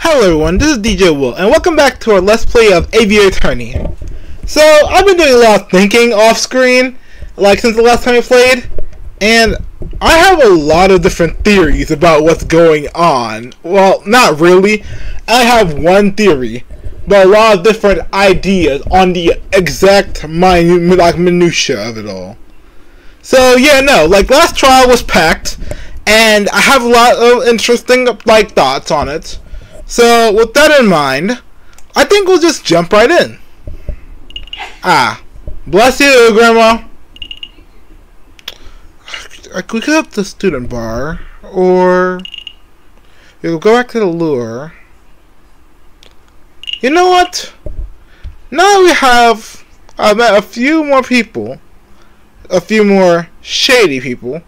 Hello everyone, this is DJ Will, and welcome back to our Let's Play of Aviary Attorney. So, I've been doing a lot of thinking off-screen, like since the last time I played, and I have a lot of different theories about what's going on. Well, not really. I have one theory, but a lot of different ideas on the exact minutia of it all. So, yeah, no, like last trial was packed, and I have a lot of interesting, thoughts on it. So, with that in mind, I think we'll just jump right in. Bless you, Grandma. We could go up to the student bar, or we'll go back to the lure. You know what? Now we have met a few more people, a few more shady people.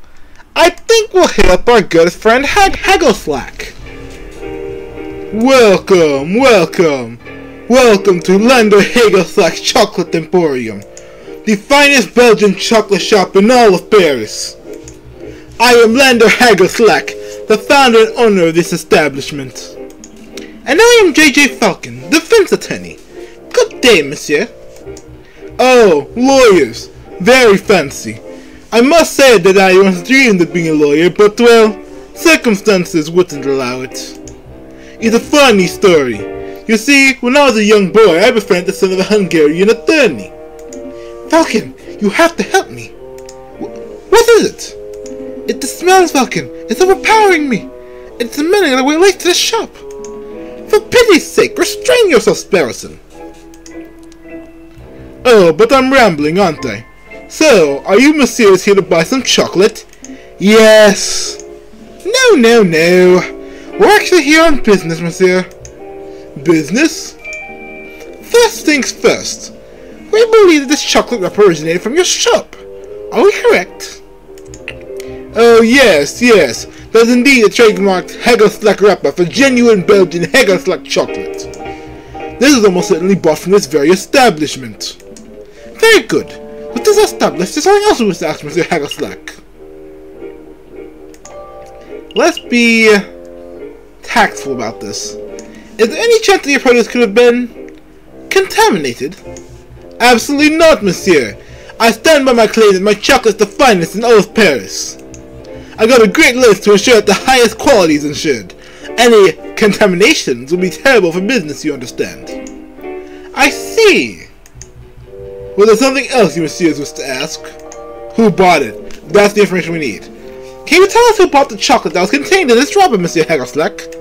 I think we'll hit up our good friend Haggleslack. Welcome to Lander Haggleslack's Chocolate Emporium, the finest Belgian chocolate shop in all of Paris. I am Lander Haggleslack, the founder and owner of this establishment. And I am JJ Falcon, defense attorney. Good day, monsieur. Oh, lawyers. Very fancy. I must say that I once dreamed of being a lawyer, but, well, circumstances wouldn't allow it. It's a funny story. You see, when I was a young boy, I befriended the son of a Hungarian attorney. Falcon, you have to help me. What is it? It's the smell, Falcon. It's overpowering me. It's the minute that we're late to the shop. For pity's sake, restrain yourself, Sparrowson. Oh, but I'm rambling, aren't I? So, are you messieurs here to buy some chocolate? Yes. No. We're actually here on business, monsieur. Business? First things first. We believe that this chocolate wrapper originated from your shop. Are we correct? Oh, yes. There's indeed a trademarked Haggleslack wrapper for genuine Belgian Haggleslack chocolate. This is almost certainly bought from this very establishment. Very good. With this established, there's something else we must ask Mr. Haggleslack. Let's be tactful about this. Is there any chance that your produce could have been contaminated? Absolutely not, monsieur. I stand by my claim that my chocolate is the finest in all of Paris. I got a great list to ensure that the highest quality is ensured. Any contaminations would be terrible for business, you understand. I see. Well, there's something else you messieurs wish to ask. Who bought it? That's the information we need. Can you tell us who bought the chocolate that was contained in this wrapper, Monsieur Haggleslack?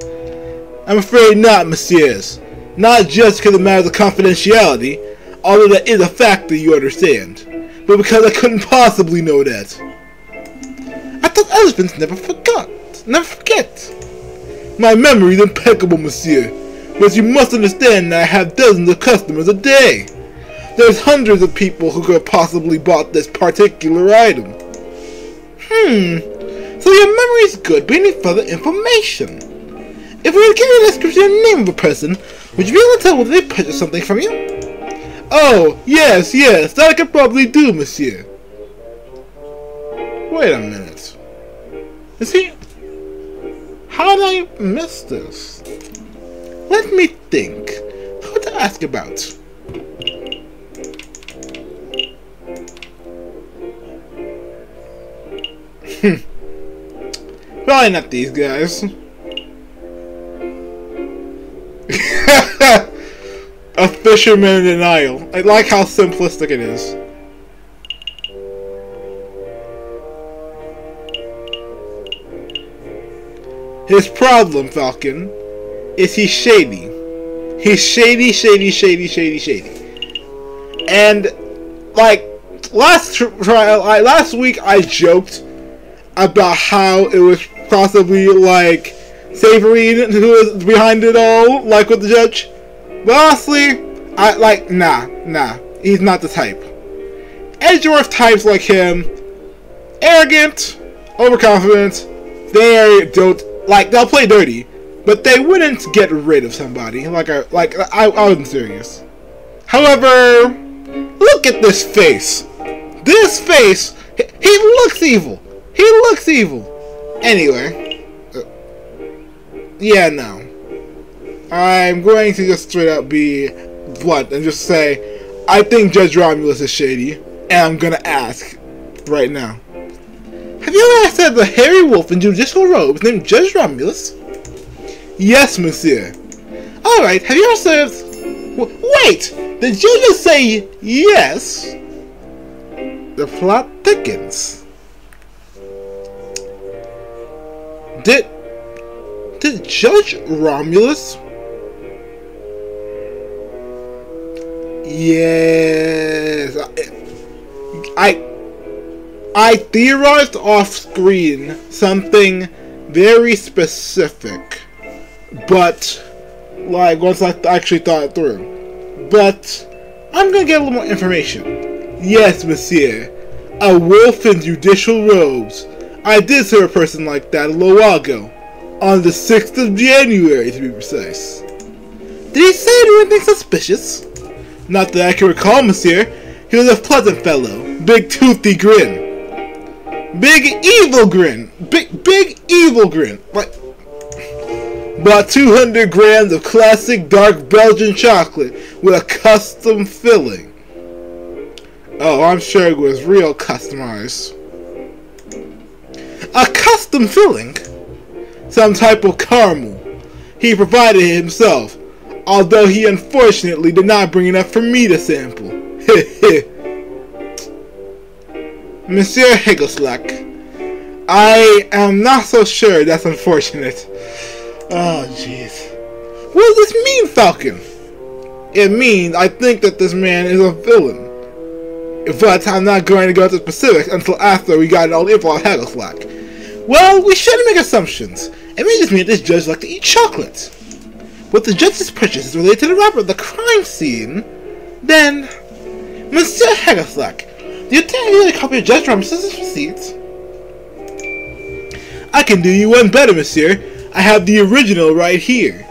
I'm afraid not, messieurs. Not just because of matters of confidentiality, although that is a factor you understand, but because I couldn't possibly know that. I thought elephants never forget. My memory is impeccable, monsieur, but you must understand that I have dozens of customers a day. There's hundreds of people who could have possibly bought this particular item. So your memory is good, but you need further information. If we were to give you a description and name of a person, would you be able to tell whether they purchased something from you? Oh, yes, that I could probably do, monsieur. Wait a minute. Is he... How did I miss this? Let me think. Who to ask about? Probably not these guys. A fisherman in denial. I like how simplistic it is. His problem, Falcon, is he's shady. He's shady. And like last week I joked about how it was possibly like Savory who was behind it all, like with the judge. But honestly, nah, he's not the type. Edgeworth types like him, arrogant, overconfident, they'll play dirty, but they wouldn't get rid of somebody. I wasn't serious. However, look at this face. This face, he looks evil. Anyway, yeah, no. I'm going to just straight up be blunt and just say, I think Judge Romulus is shady, and I'm gonna ask right now. Have you ever heard of the hairy wolf in judicial robes named Judge Romulus? Yes, monsieur. Alright, have you ever served... Wait! Did you just say yes? The plot thickens. Did Judge Romulus... Yes... I theorized off-screen something very specific, but, like, once I actually thought it through. But, I'm gonna get a little more information. Yes, monsieur, a wolf in judicial robes. I did serve a person like that a little while ago, on the 6th of January to be precise. Did he say anything suspicious? Not that I can recall, monsieur. He was a pleasant fellow, big toothy grin. Big evil grin. Big evil grin. Like, about 200 grams of classic dark Belgian chocolate with a custom filling. Oh, I'm sure it was real customized. A custom filling? Some type of caramel. He provided it himself, although he unfortunately did not bring enough for me to sample. Monsieur Higglesluck, I am not so sure that's unfortunate. Oh, jeez. What does this mean, Falcon? It means I think that this man is a villain. But I'm not going to go into specifics until after we got all the info on Higglesluck. Well, we shouldn't make assumptions. It may just mean that this judge likes to eat chocolate. What the judge's purchase is related to the robbery of the crime scene, then... Monsieur Higglesluck, do you think you need a copy of Judge Romulus's receipts? I can do you one better, monsieur. I have the original right here.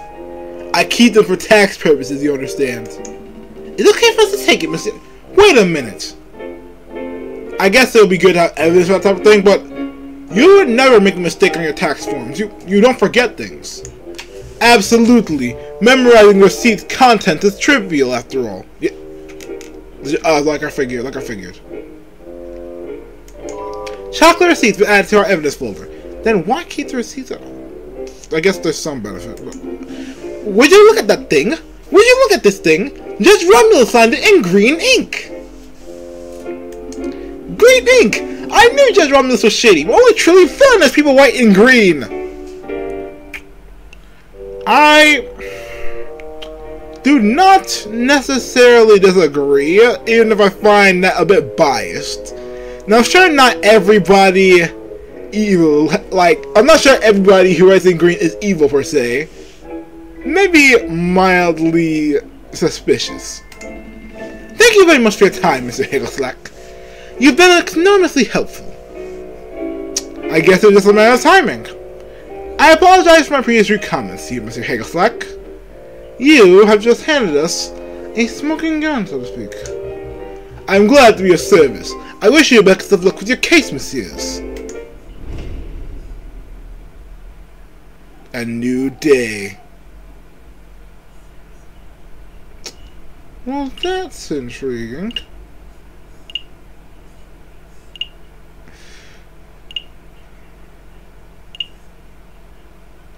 I keep them for tax purposes, you understand. Is it okay for us to take it, monsieur? Wait a minute. I guess it would be good to have evidence for that type of thing, but you would never make a mistake on your tax forms. You don't forget things. Absolutely. Memorizing receipts content is trivial, after all. Yeah. Like I figured. Chocolate receipts been added to our evidence folder. Then why keep the receipts at all? I guess there's some benefit, but... Would you look at that thing? Would you look at this thing? Judge Romulus signed it in green ink. Green ink! I knew Judge Romulus was shady, but only truly villainous people white in green. I do not necessarily disagree, even if I find that a bit biased. Now, sure, not everybody evil. Like, I'm not sure everybody who writes in green is evil per se. Maybe mildly suspicious. Thank you very much for your time, Mr. Higglesluck. You've been enormously helpful. I guess it was just a matter of timing. I apologize for my previous rude comments to you, Mr. Higglesluck. You have just handed us a smoking gun, so to speak. I'm glad to be of service. I wish you best of luck with your case, messieurs. A new day. Well, that's intriguing.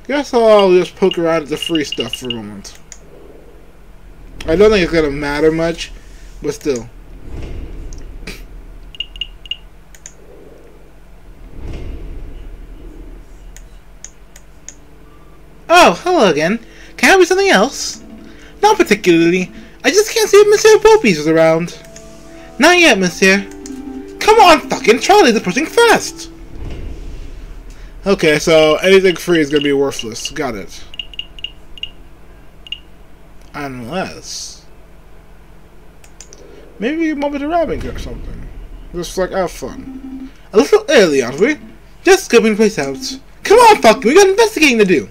Guess I'll just poke around at the free stuff for a moment. I don't think it's gonna matter much, but still. Oh, hello again. Can I help you with something else? Not particularly. I just can't see if Monsieur Poppies was around. Not yet, monsieur. Come on, fucking Charlie's approaching fast. Okay, so anything free is gonna be worthless. Got it. Unless maybe we can bump into Robin or something. Just like have fun. A little early, aren't we? Just scoping the place out. Come on, fuck! We got investigating to do.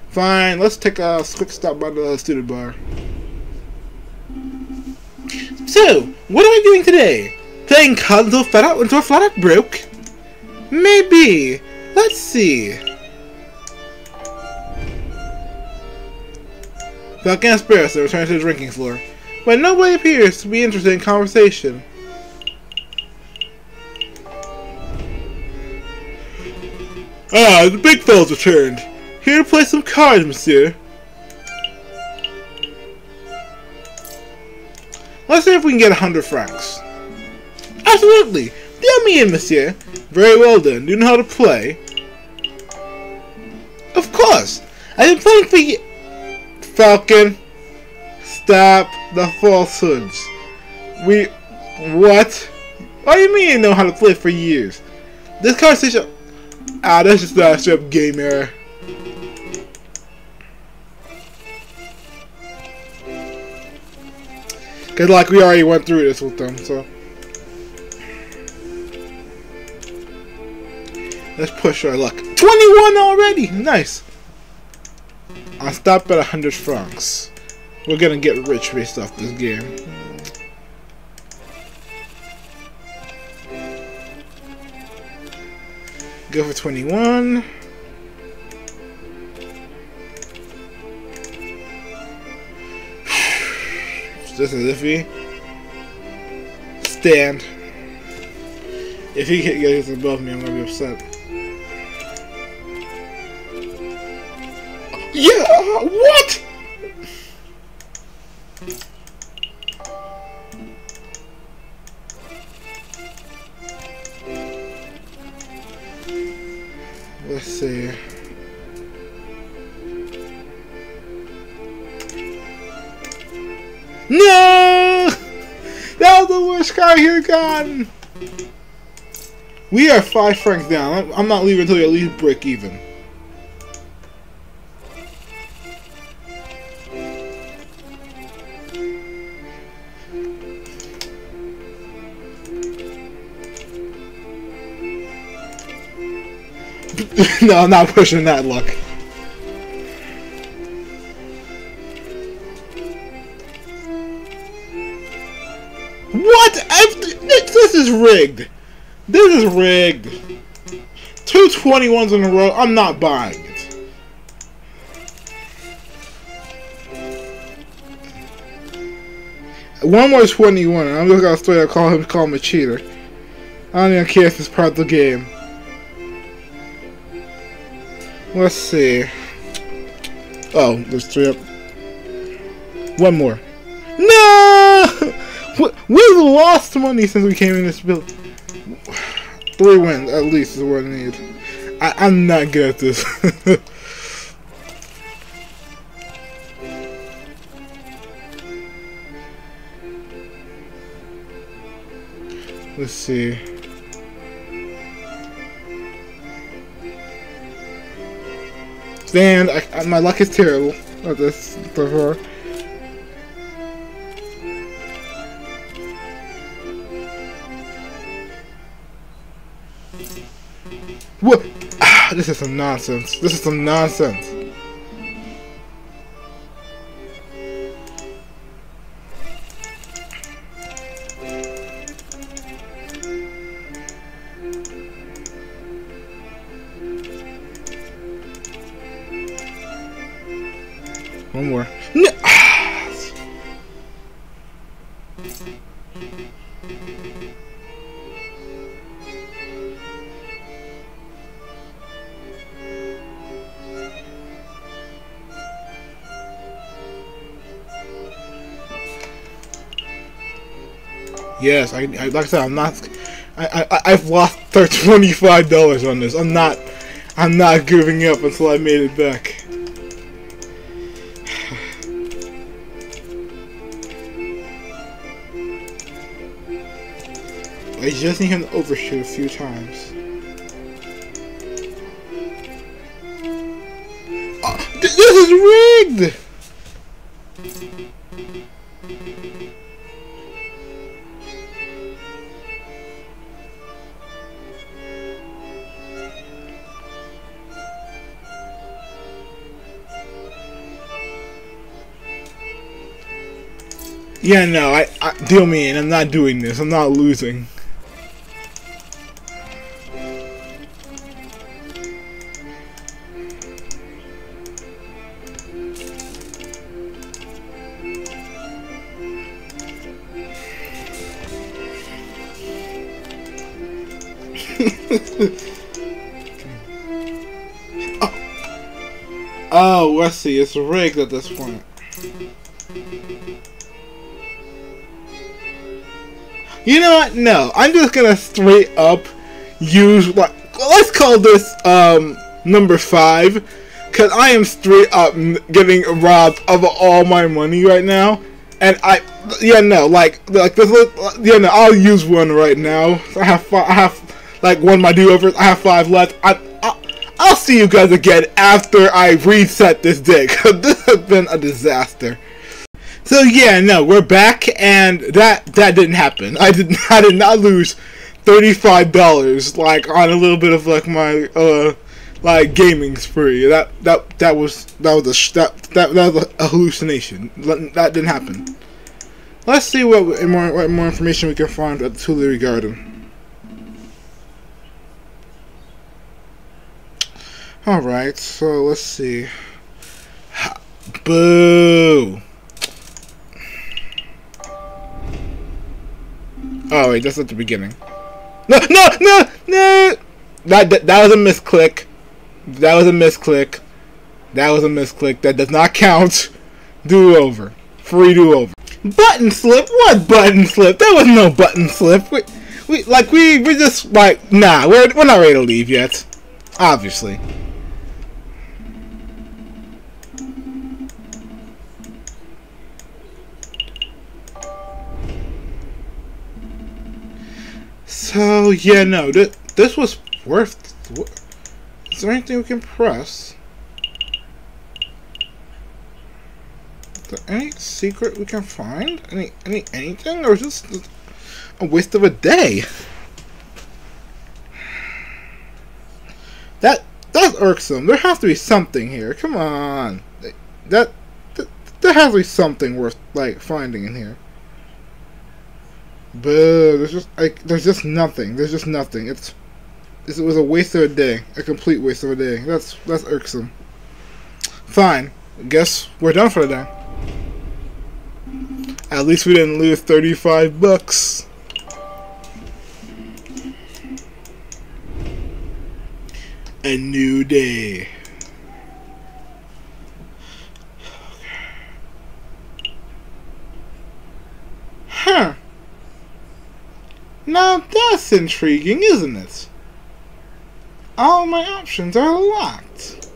Fine, let's take a quick stop by the student bar. So, what are we doing today? Playing cards until flat out broke? Maybe. Let's see. Falcon and Sparrowson return to the drinking floor, but nobody appears to be interested in conversation. Ah, the big fella's returned. Here to play some cards, monsieur. Let's see if we can get 100 francs. Absolutely. Deal me in, monsieur. Very well done. Do you know how to play? Of course. I've been playing for you. Falcon, stop the falsehoods. What? What do you mean you know how to play for years? This conversation... Ah, that's just not a straight up game error. Cause like we already went through this with them, so... Let's push our luck. 21 already! Nice! I'll stop at 100 francs. We're gonna get rich based off this game. Go for 21. This is iffy. Stand. If he gets above me, I'm gonna be upset. Yeah! What? Let's see. No! That was the worst card here gotten! We are 5 francs down. I'm not leaving until you at least break even. No, I'm not pushing that luck. What? This is rigged. This is rigged. 2 21s in a row. I'm not buying it. One more 21. I'm just gonna straight up call him a cheater. I don't even care if it's part of the game. Let's see. Oh, there's 3 up. One more. No! We've lost money since we came in this build. 3 wins, at least, is what I need. I'm not good at this. Let's see. Stand. My luck is terrible at this so far. What? Ah, this is some nonsense. This is some nonsense. One more. No. Yes, like I said, I'm not. I've lost $25 on this. I'm not giving up until I made it back. I just need him to overshoot a few times. Oh, this is rigged! Yeah, no, I deal me in. I'm not doing this. I'm not losing. Oh, let's see. It's rigged at this point. You know what? No, I'm just gonna straight up use like, let's call this number 5, cause I am straight up getting robbed of all my money right now, and I'll use one right now. I have like one of my do-overs. I have 5 left. I'll see you guys again after I reset this day, cause this has been a disaster. So yeah, no, we're back, and that didn't happen. I did not lose $35 like on a little bit of like my like gaming spree. That was a hallucination. That didn't happen. Let's see what more information we can find at the Tuileries Garden. All right, so let's see. Boo. Oh wait, that's at the beginning. No! That was a misclick. That was a misclick. That does not count. Do-over. Free do-over. Button slip? What button slip? There was no button slip. We're just like, nah, we're not ready to leave yet. Obviously. So yeah, no, this was worth. Is there anything we can press? Is there any secret we can find? Anything, or is this a waste of a day? That's irksome. There has to be something here. Come on, there has to be something worth like finding in here. But there's just nothing. There's just nothing. It was a waste of a day. A complete waste of a day. That's irksome. Fine. Guess we're done for the day. At least we didn't lose $35. A new day. Huh. Now that's intriguing, isn't it? All my options are locked.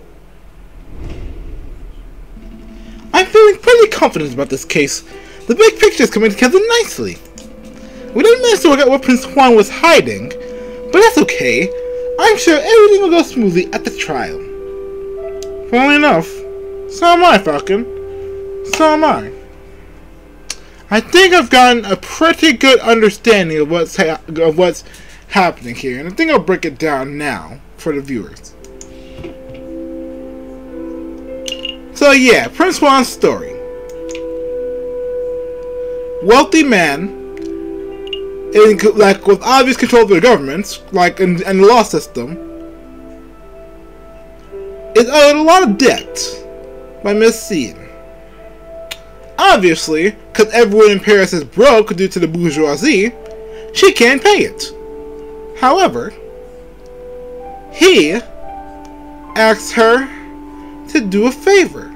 I'm feeling pretty confident about this case. The big picture is coming together nicely. We didn't manage to work out what Prince Juan was hiding, but that's okay. I'm sure everything will go smoothly at the trial. Funnily enough, so am I, Falcon. So am I. I think I've gotten a pretty good understanding of what's happening here, and I think I'll break it down now for the viewers. So yeah, Prince Juan's story. Wealthy man, like with obvious control of the government, like in the law system, is owed a lot of debt by Miss Seed. Obviously, because everyone in Paris is broke due to the bourgeoisie, she can't pay it. However, he asks her to do a favor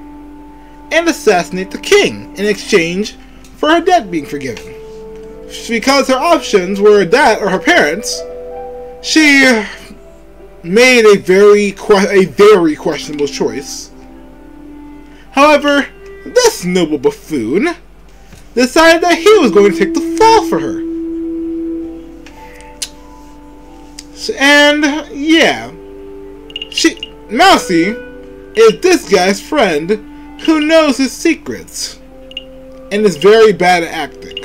and assassinate the king in exchange for her debt being forgiven. Because her options were that or her parents, she made a very questionable choice. However, this noble buffoon decided that he was going to take the fall for her. And yeah, Mousy is this guy's friend who knows his secrets and is very bad at acting.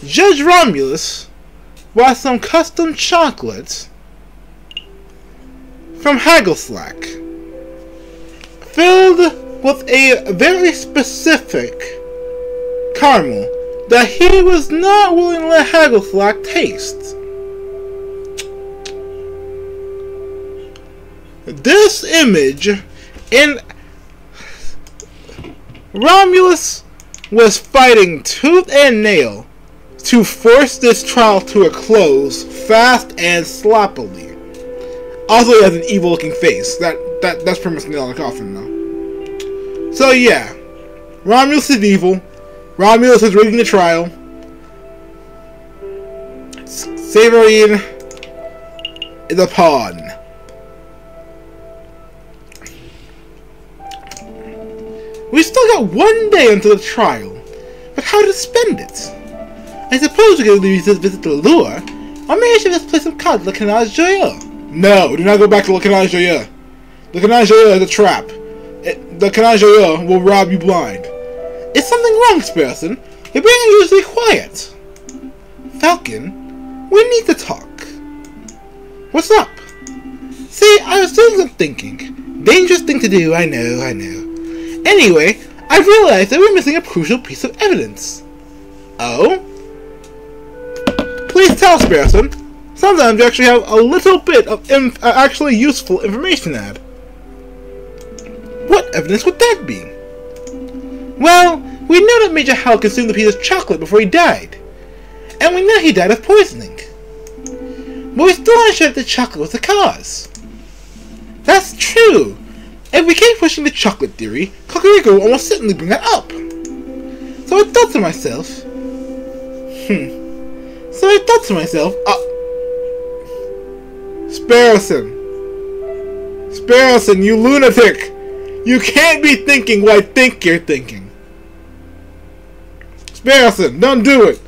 Judge Romulus bought some custom chocolates from Hagelslack, filled with a very specific caramel that he was not willing to let Hagelslack taste. This image And Romulus was fighting tooth and nail to force this trial to a close fast and sloppily. Also, he has an evil-looking face. That's pretty much nail on the coffin, though. So yeah, Romulus is evil. Romulus is rigging the trial. Savarine is a pawn. We still got 1 day until the trial, but how to spend it? I suppose we could visit the lure, or maybe I should just play some cards at Le Canage Joyeux. No, do not go back to Le Canage Joyeux. Le Canage Joyeux is a trap. Le Canage Joyeux will rob you blind. Is something wrong, Sparrowson? You're being unusually quiet. Falcon, we need to talk. What's up? See, I was doing some thinking. Dangerous thing to do, I know. Anyway, I realized that we're missing a crucial piece of evidence. Oh? Please tell, Sparrowson. Sometimes you actually have a little bit of actually useful information to add. What evidence would that be? Well, we know that Major Hal consumed a piece of chocolate before he died. And we know he died of poisoning. But we're still unsure if the chocolate was the cause. That's true. If we keep pushing the chocolate theory, Kakariko will almost certainly bring that up. So I thought to myself, Sparrowson, you lunatic! You can't be thinking what I think you're thinking. Sparrowson, don't do it!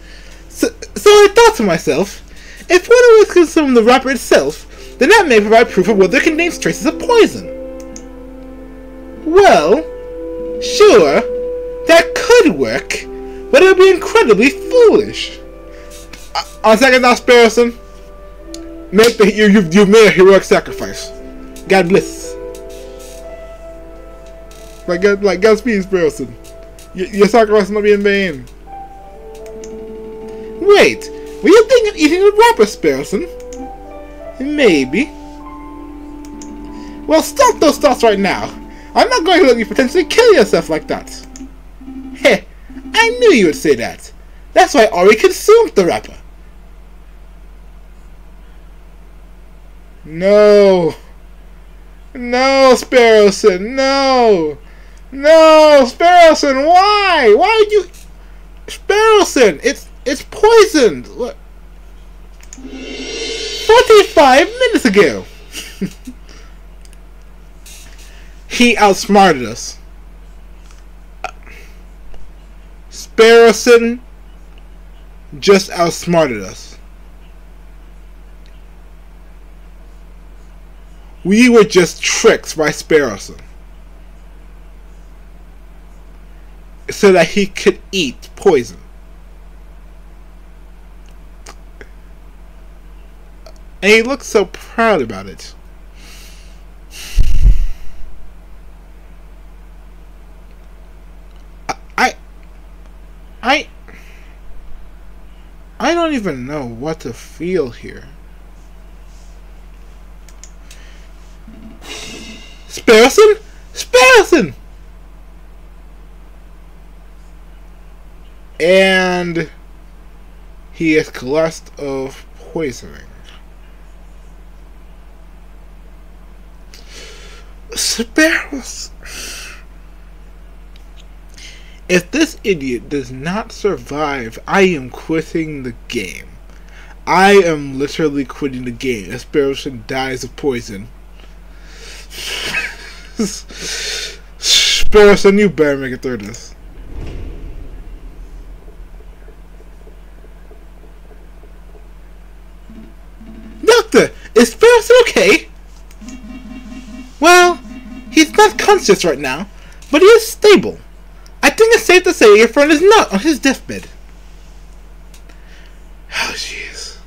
So I thought to myself, if one of us consumed the wrapper itself, then that may provide proof of whether it contains traces of poison. Well, sure, that could work, but it would be incredibly foolish. On second thought, Sparrowson, you've made a heroic sacrifice. God bless. Like Godspeed, Sparrowson. Your sacrifice will not be in vain. Wait, were you thinking of eating the wrapper, Sparrowson? Maybe. Well, stop those thoughts right now. I'm not going to let you potentially kill yourself like that. Heh, I knew you would say that. That's why Ori consumed the wrapper. No. No, Sparrowson, no. No, Sparrowson, why? Why would you... Sparrowson, it's poisoned. What? 45 minutes ago. He outsmarted us. Sparrowson just outsmarted us. We were just tricked by Sparrowson so that he could eat poison. And he looked so proud about it. I don't even know what to feel here. Sparrowson? Sparrowson! And he is collapsed of poisoning. Sparrowson. If this idiot does not survive, I am quitting the game. I am literally quitting the game. If Sparrowson dies of poison. Sparrowson, you better make it through this. Doctor, is Sparrowson okay? Well, he's not conscious right now, but he is stable. I think it's safe to say your friend is not on his deathbed. Oh, jeez.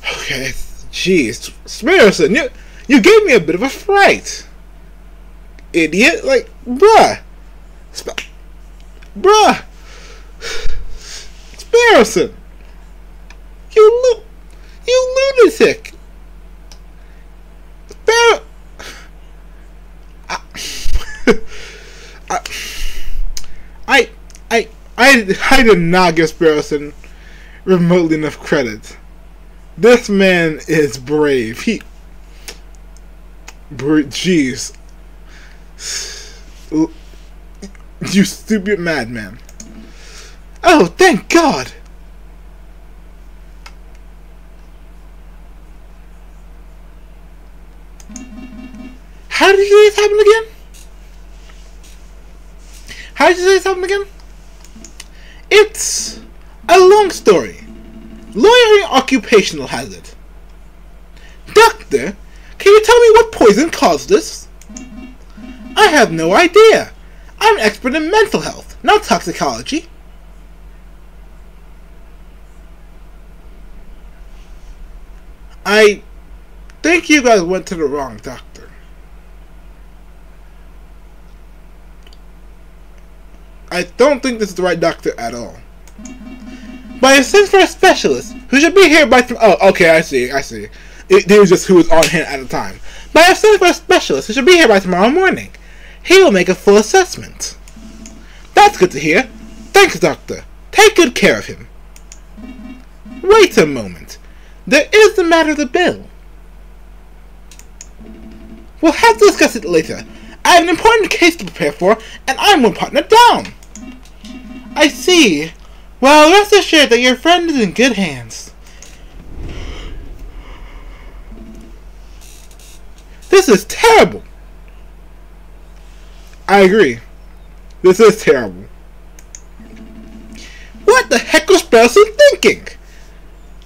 Okay, jeez. Sparrowson, you gave me a bit of a fright. Idiot. Like, bruh. Bruh. Sparrowson. You lunatic. I did not give Sparrowson remotely enough credit. This man is brave. Jeez. You stupid madman. Oh, thank God. How did you say this happened again? How did you say this happened again? It's a long story. Lawyering occupational hazard. Doctor, can you tell me what poison caused this? I have no idea. I'm an expert in mental health, not toxicology. I think you guys went to the wrong doctor. I don't think this is the right doctor at all. But I sent for a specialist who should be here by tomorrow. Oh, okay, I see. It was just who was on hand at the time. But I sent for a specialist who should be here by tomorrow morning. He will make a full assessment. That's good to hear. Thanks, doctor. Take good care of him. Wait a moment. There is the matter of the bill. We'll have to discuss it later. I have an important case to prepare for, and I'm one partner down. I see. Well, rest assured that your friend is in good hands. This is terrible. I agree. This is terrible. What the heck was Sparrowson thinking?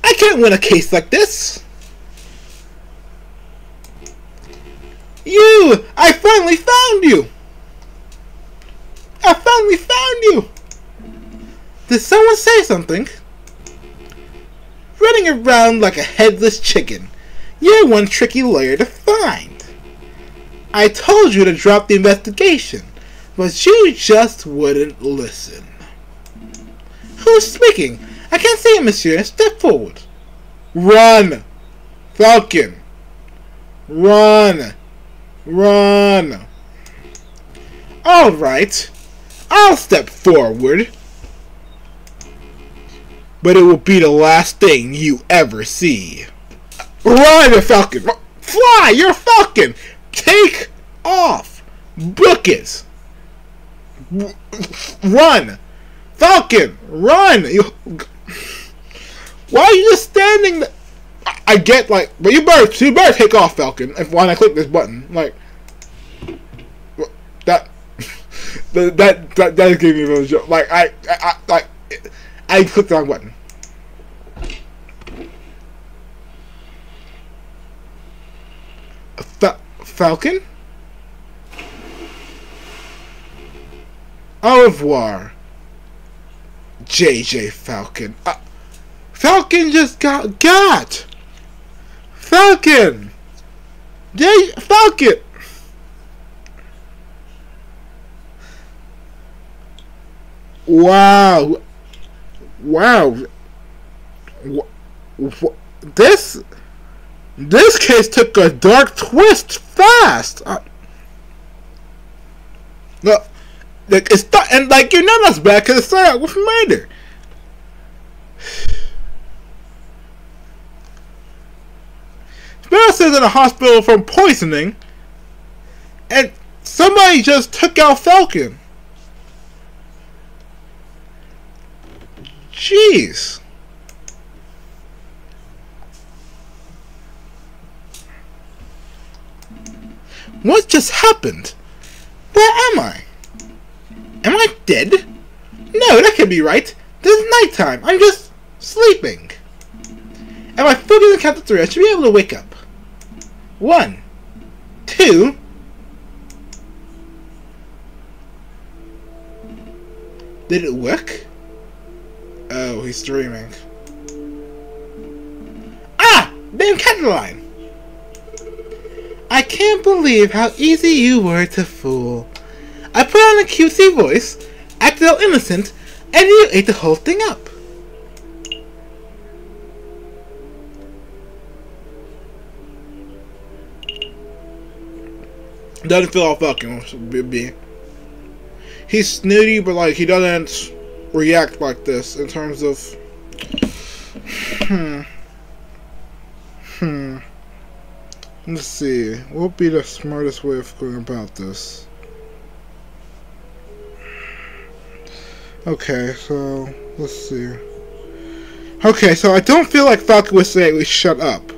I can't win a case like this. You! I finally found you! I finally found you! Did someone say something? Running around like a headless chicken. You're one tricky lawyer to find. I told you to drop the investigation, but you just wouldn't listen. Who's speaking? I can't see him, monsieur. Step forward. Run! Falcon! Run! Run! Alright. I'll step forward. But it will be the last thing you ever see. Run, Falcon! Fly! You're a falcon! Take off! Book it! Run! Falcon! Run! Why are you just standing there? I get, like, but you better take off, Falcon, if when I click this button. Like, that gave me a real joke. Like, I clicked the wrong button. Falcon? Au revoir, JJ Falcon. Falcon just got! Falcon! Falcon! Wow. Wow. This case took a dark twist fast. No, like it's not, and like you're not as bad because it started out with murder. Sparrowson's in a hospital from poisoning, and somebody just took out Falcon. Jeez. What just happened? Where am I? Am I dead? No, that can't be right. This is nighttime. I'm just sleeping. If I fully count to 3, I should be able to wake up. 1, 2. Did it work? Oh, he's dreaming. Ah! Ben Cataline! I can't believe how easy you were to fool. I put on a cutesy voice, acted all innocent, and you ate the whole thing up. Doesn't feel all fucking be. He's snooty, but like he doesn't. react like this in terms of let's see, what would be the smartest way of going about this? Okay, so let's see. Okay, so I don't feel like Falcon would say we shut up.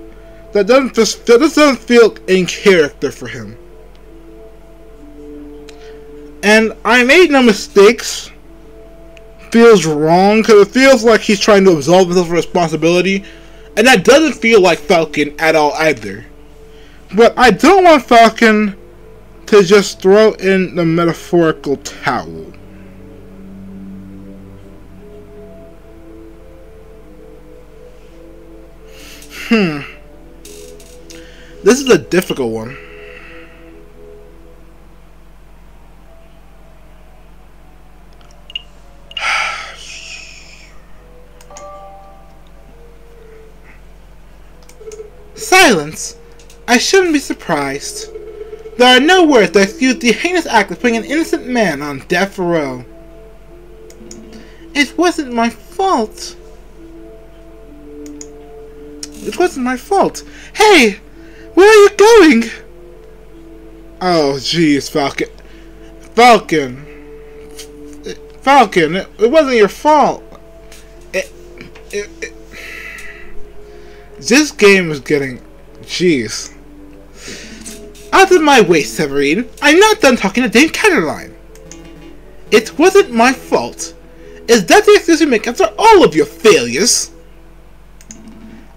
That doesn't feel in character for him. And I made no mistakes. Feels wrong because it feels like he's trying to absolve himself of responsibility, and that doesn't feel like Falcon at all either. But I don't want Falcon to just throw in the metaphorical towel. This is a difficult one. Silence? I shouldn't be surprised. There are no words that excuse the heinous act of putting an innocent man on death row. It wasn't my fault. It wasn't my fault. Hey! Where are you going? Oh, jeez, Falcon. Falcon, it wasn't your fault. This game is getting... Jeez. Out of my way, Severine. I'm not done talking to Dame Caroline. It wasn't my fault. Is that the excuse you make after all of your failures?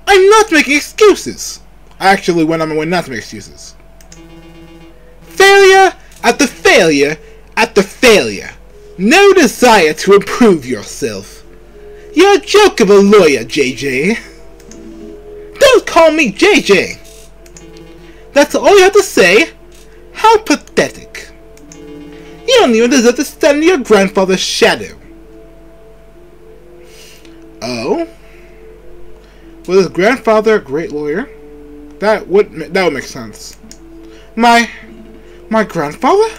I'm not making excuses. Actually, when I'm not to make excuses. Failure after failure after failure. No desire to improve yourself. You're a joke of a lawyer, JJ. Don't call me JJ. That's all you have to say? How pathetic. You don't even deserve to stand in your grandfather's shadow. Oh? Was his grandfather a great lawyer? That would make sense. My grandfather?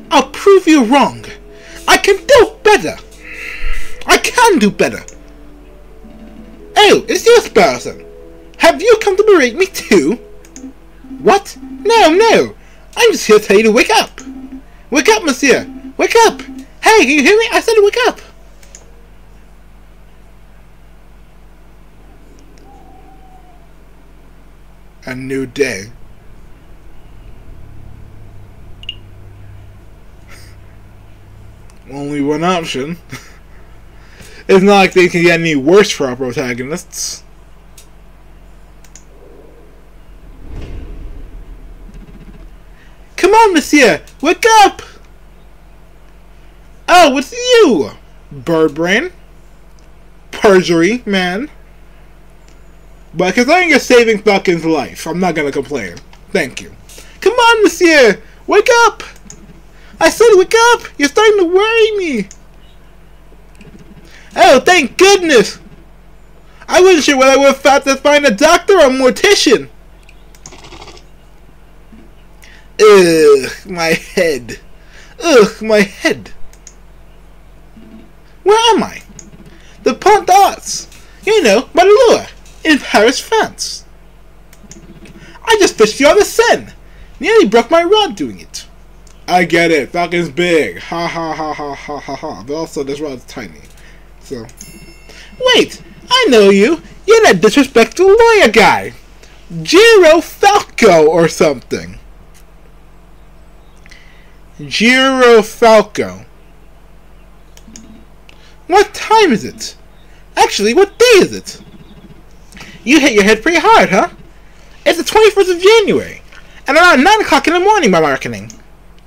I'll prove you wrong. I can do better. I can do better. Oh, it's you, Sparrowson. Have you come to berate me too? What? No. I'm just here to tell you to wake up. Wake up, monsieur. Wake up. Hey, can you hear me? I said wake up. A new day. Only one option. It's not like they can get any worse for our protagonists. Come on, monsieur! Wake up! Oh, it's you! Birdbrain. Perjury, man. But considering you're saving Falcon's life, I'm not gonna complain. Thank you. Come on, monsieur! Wake up! I said wake up! You're starting to worry me! Oh, thank goodness! I wasn't sure whether I would have thought to find a doctor or a mortician. Ugh, my head. Ugh, my head. Where am I? The Pont d'Arts. You know, by the lure. In Paris, France. I just fished you on the Seine. Nearly broke my rod doing it. I get it. Falcon's big. Ha ha ha ha ha ha ha. But also this rod's tiny. So. Wait! I know you! You're that disrespectful lawyer guy! Giro Falco or something. Giro Falco. What time is it? Actually, what day is it? You hit your head pretty hard, huh? It's the 21st of January, and around 9 o'clock in the morning by my reckoning.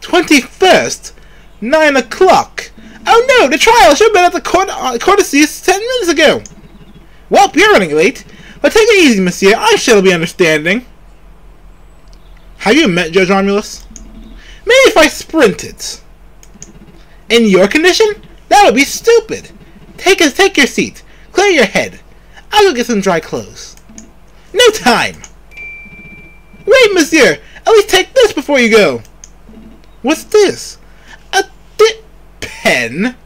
21st? 9 o'clock? Oh no, the trial should have been at the courtesies 10 minutes ago. Well, you're running late, but take it easy, monsieur. I shall be understanding. Have you met Judge Romulus? Maybe if I sprinted. In your condition? That would be stupid. Take your seat. Clear your head. I'll go get some dry clothes. No time! Wait, monsieur! At least take this before you go! What's this? pen?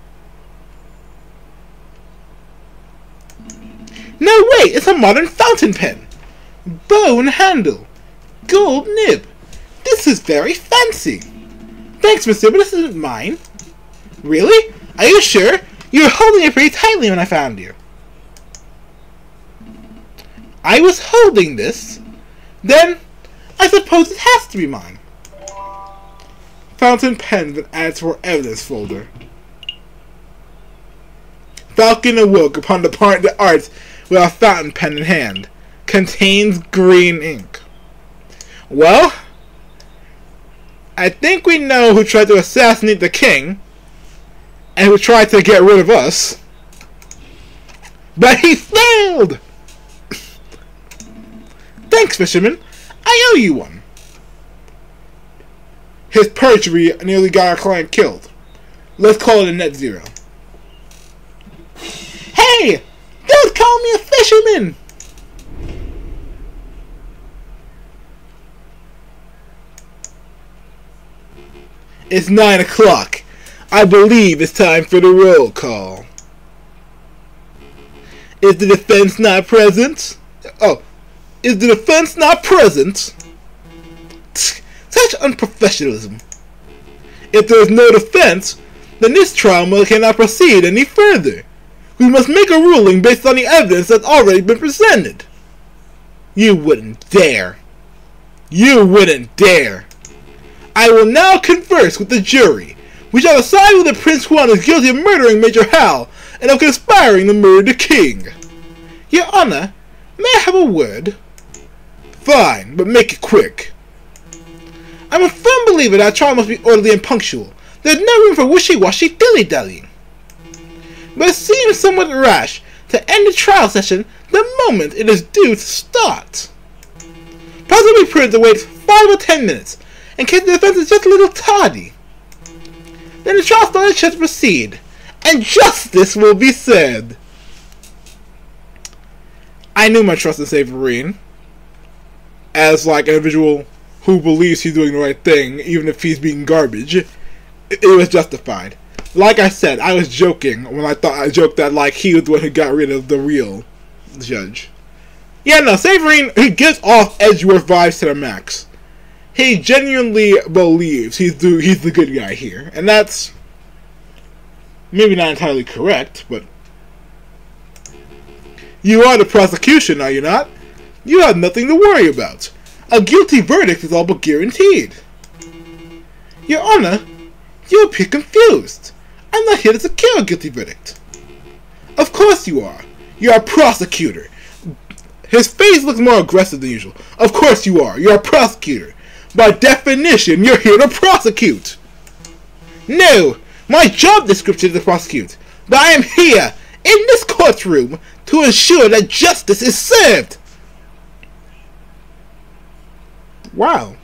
No, wait, it's a modern fountain pen. Bone handle. Gold nib. This is very fancy. Thanks, monsieur, but this isn't mine. Really? Are you sure? You were holding it pretty tightly when I found you. I was holding this. Then, I suppose it has to be mine. Fountain pen that adds to our evidence folder. Falcon awoke upon the part that arts with a fountain pen in hand. Contains green ink. Well, I think we know who tried to assassinate the king, and who tried to get rid of us. But he failed! Thanks, fisherman. I owe you one. His perjury nearly got our client killed. Let's call it a net zero. Hey! Don't call me a fisherman! It's 9 o'clock. I believe it's time for the roll call. Is the defense not present? Oh, is the defense not present? Such unprofessionalism. If there is no defense, then this trial cannot proceed any further. We must make a ruling based on the evidence that's already been presented. You wouldn't dare. You wouldn't dare. I will now converse with the jury. We shall decide whether Prince Juan is guilty of murdering Major Hal and of conspiring to murder the king. Your Honor, may I have a word? Fine, but make it quick. I'm a firm believer that our trial must be orderly and punctual. There's no room for wishy-washy dilly-dallying. But it seems somewhat rash to end the trial session the moment it is due to start. Possibly prudent to wait 5 or 10 minutes, in case the defense is just a little tardy. Then the trial started should proceed, and justice will be served. I knew my trust in Saverine, as like an individual who believes he's doing the right thing, even if he's being garbage. It was justified. Like I said, I was joking when I joked that like he was the one who got rid of the real judge. Yeah, no, Saverine, he gives off Edgeworth vibes to the max. He genuinely believes he's the good guy here, and that's maybe not entirely correct, but you are the prosecution, are you not? You have nothing to worry about. A guilty verdict is all but guaranteed. Your Honor, you appear confused. I'm not here to secure a guilty verdict. Of course you are. You're a prosecutor. His face looks more aggressive than usual. Of course you are. You're a prosecutor. By definition, you're here to prosecute. No, my job description is to prosecute. But I am here, in this courtroom, to ensure that justice is served. Wow.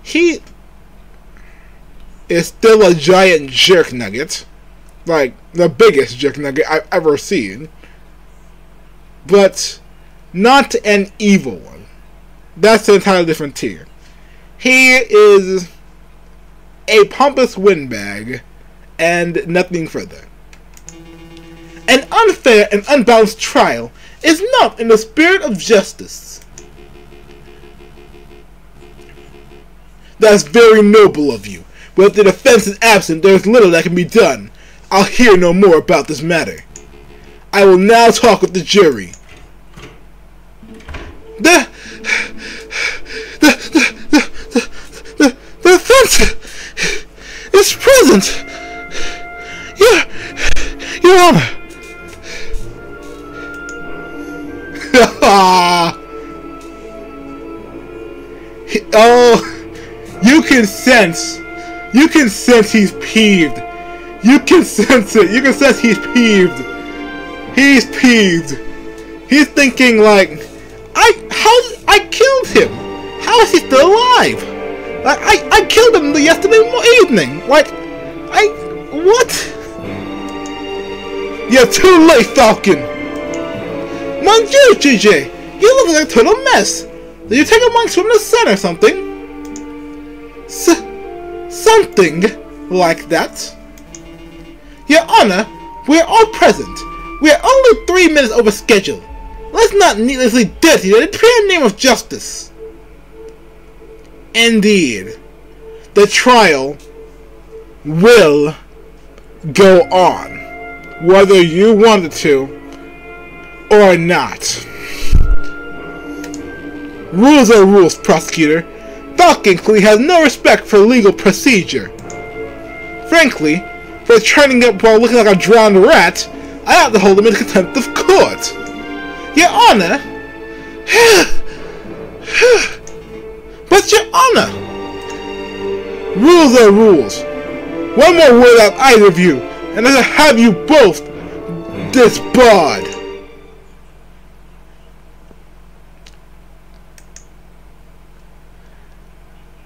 He is still a giant jerk nugget. Like, the biggest jerk nugget I've ever seen. But not an evil one. That's an entirely different tier. He is a pompous windbag and nothing further. An unfair and unbalanced trial is not in the spirit of justice. That's very noble of you, but if the defense is absent, there is little that can be done. I'll hear no more about this matter. I will now talk with the jury. The defense is present. Your Honor. Oh, you can sense he's peeved. You can sense it. You can sense he's peeved. He's peeved. He's thinking like, I killed him. How is he still alive? I killed him yesterday evening. Like, what? You're too late, Falcon. Mon Dieu, GJ, you look like a total mess. Did you take a monk from the sun or something? Something like that. Your Honor, we are all present. We are only 3 minutes over schedule. Let's not needlessly dirty the pure name of justice. Indeed, the trial will go on, whether you want it to or not. Rules are rules, prosecutor. Falcon clearly has no respect for legal procedure. Frankly, for turning up while looking like a drowned rat, I have to hold him in contempt of court. Your Honor! But Your Honor! Rules are rules. One more word out of either of you, and I shall have you both disbarred.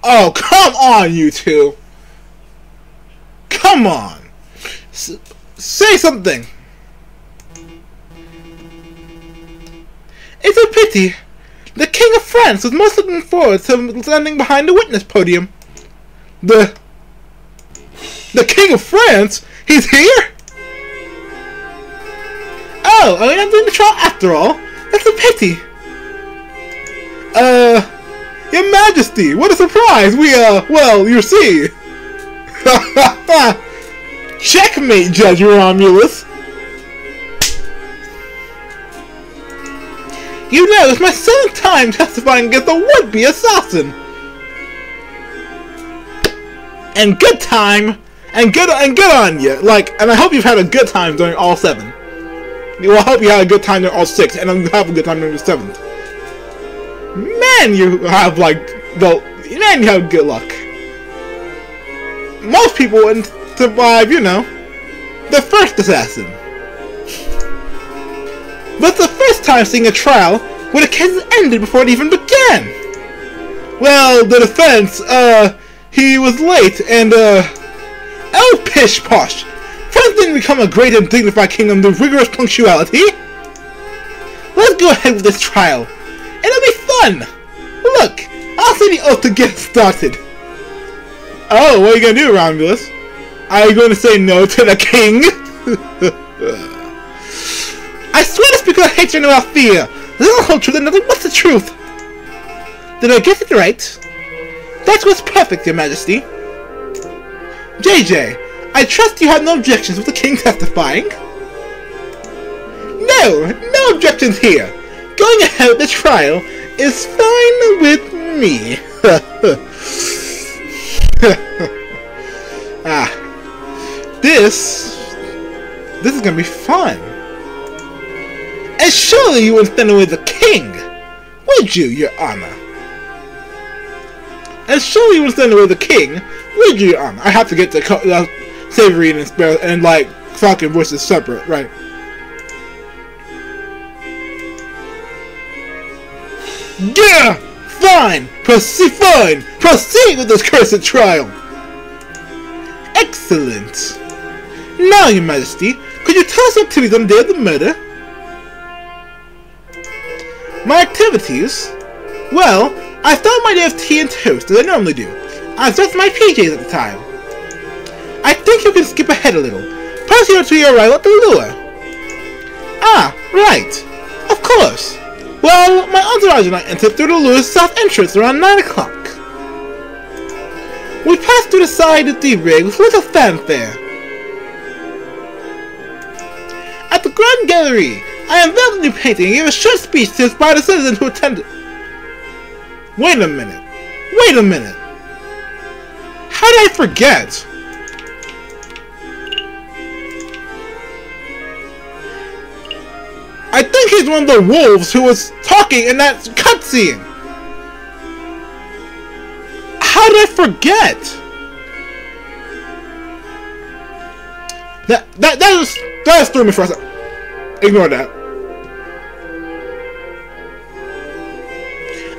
Oh, come on, you two! Come on! Say something! It's a pity. The King of France was most looking forward to standing behind the witness podium. The King of France? He's here? Oh, are we not doing the trial after all? That's a pity. Your Majesty, what a surprise! Well, you see. Checkmate, Judge Romulus. You know, it's my 7th time testifying against a would-be assassin. And good time, and good on you. And I hope you've had a good time during all 7. Well, I hope you had a good time during all 6, and you have a good time during the 7th. Man, you have you have good luck. Most people wouldn't survive, you know, the first assassin. But it's the first time seeing a trial where the case ended before it even began. Well, the defense, he was late, and, oh, pish posh. France didn't become a great and dignified kingdom through rigorous punctuality. Let's go ahead with this trial. It'll be fun. Look, I'll say the oath to get started. Oh, what are you gonna do, Romulus? Are you going to say no to the king? I swear to speak without hatred and without fear. There's no whole truth and nothing but the truth. Did I get it right? That was perfect, Your Majesty. JJ, I trust you have no objections with the king testifying? No objections here. Going ahead with the trial is fine with me. This is gonna be fun. And surely you wouldn't stand away the king, would you, Your Honor? And surely you wouldn't stand away the king, would you, Your Honor? I have to get the Aviary and Sparrow and Falcon voices separate, right? Yeah, fine. Proceed with this cursed trial. Excellent. Now, Your Majesty, could you tell us your activities on the day of the murder? My activities? Well, I started my day of tea and toast, as I normally do. I was dressed in my PJs at the time. I think you can skip ahead a little. Proceed to your arrival at the lure. Ah, right. Of course. Well, my entourage and I entered through the lure's south entrance around 9 o'clock. We passed through the side of the rig with little fanfare. At the Grand Gallery, I unveiled a new painting and gave a short speech to inspire the citizens who attended. Wait a minute. How did I forget? I think he's one of the wolves who was talking in that cutscene. How did I forget? That just threw me for a second. Ignore that.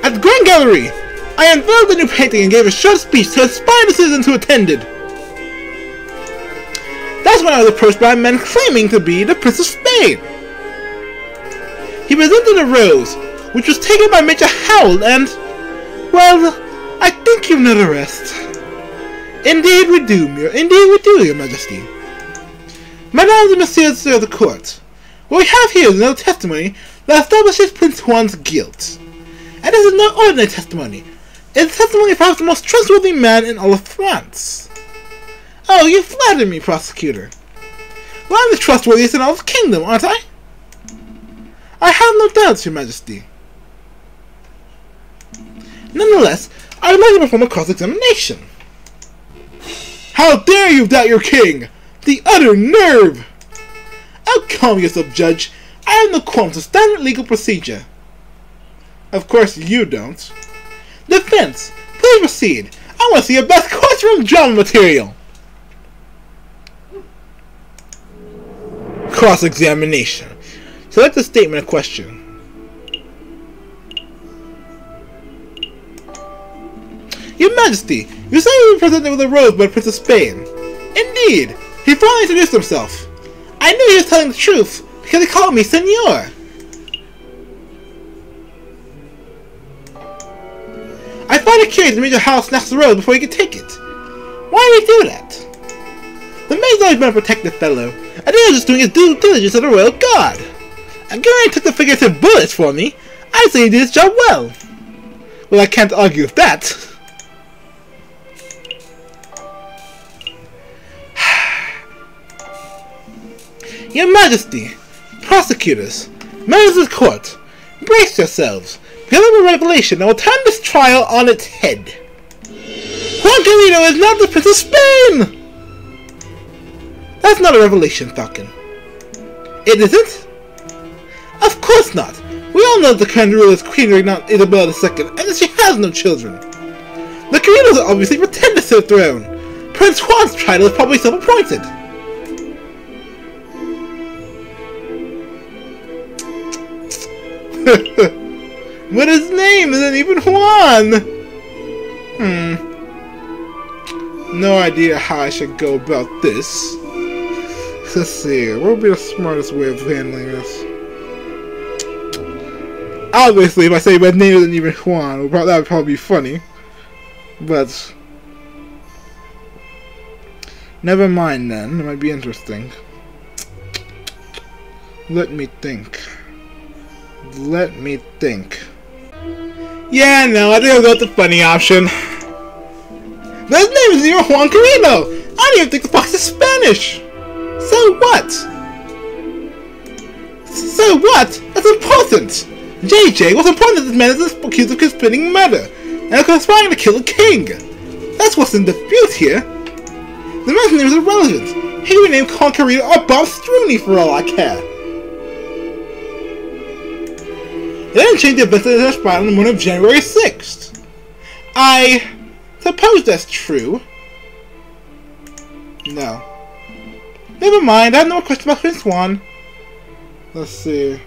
At the Grand Gallery, I unveiled the new painting and gave a short speech to inspire the citizens who attended. That's when I was approached by a man claiming to be the Prince of Spain. He presented a rose, which was taken by Major Howell, and, well, I think you know the rest. Indeed we do, Your Majesty. Mesdames and Messieurs of the court, what we have here is another testimony that establishes Prince Juan's guilt. And this is no ordinary testimony. It is testimony of perhaps the most trustworthy man in all of France. Oh, you flatter me, prosecutor. Well, I'm the trustworthiest in all of the kingdom, aren't I? I have no doubts, Your Majesty. Nonetheless, I would like to perform a cross-examination. How dare you doubt your king! The utter nerve! Oh, calm yourself, Judge. I have no qualms with standard legal procedure. Of course you don't. Defense, please proceed. I want to see your best courtroom drama material. Cross-examination. Select the statement of question. Your Majesty, you say you were presented with a rose by the Prince of Spain. Indeed, he finally introduced himself. I knew he was telling the truth because he called me Senor. I find it curious the Major House snatched the rose before he could take it. Why did he do that? The maid's always been a protective fellow, and he was just doing his due diligence as a royal guard. And given he took the figurative bullets for me, I'd say he did his job well. Well, I can't argue with that. Your Majesty, prosecutors, members of the court, brace yourselves, because of a revelation that will turn this trial on its head. Juan Querido is not the Prince of Spain! That's not a revelation, Falcon. It isn't? Of course not! We all know the current ruler is Queen Regent Isabella II, and that she has no children. The Queridos are obviously pretenders to the throne. Prince Juan's title is probably self-appointed. But his name isn't even Juan! No idea how I should go about this. Let's see, what would be the smartest way of handling this? Obviously, if I say my name isn't even Juan, that would probably be funny. But never mind then, it might be interesting. Let me think. Yeah, no, I think I'll go with the funny option. But his name is Senor Juan Querido! I don't even think the fox is Spanish! So what? So what? That's important! JJ, what's important is this man is accused of conspiring murder and conspiring to kill the king! That's what's in dispute here! The man's name is irrelevant. He can be named Juan Querido or Bob Struney for all I care. They didn't change the events that transpired on the morning of January 6th. I suppose that's true. No. Never mind, I have no more questions about Prince Juan. Let's see.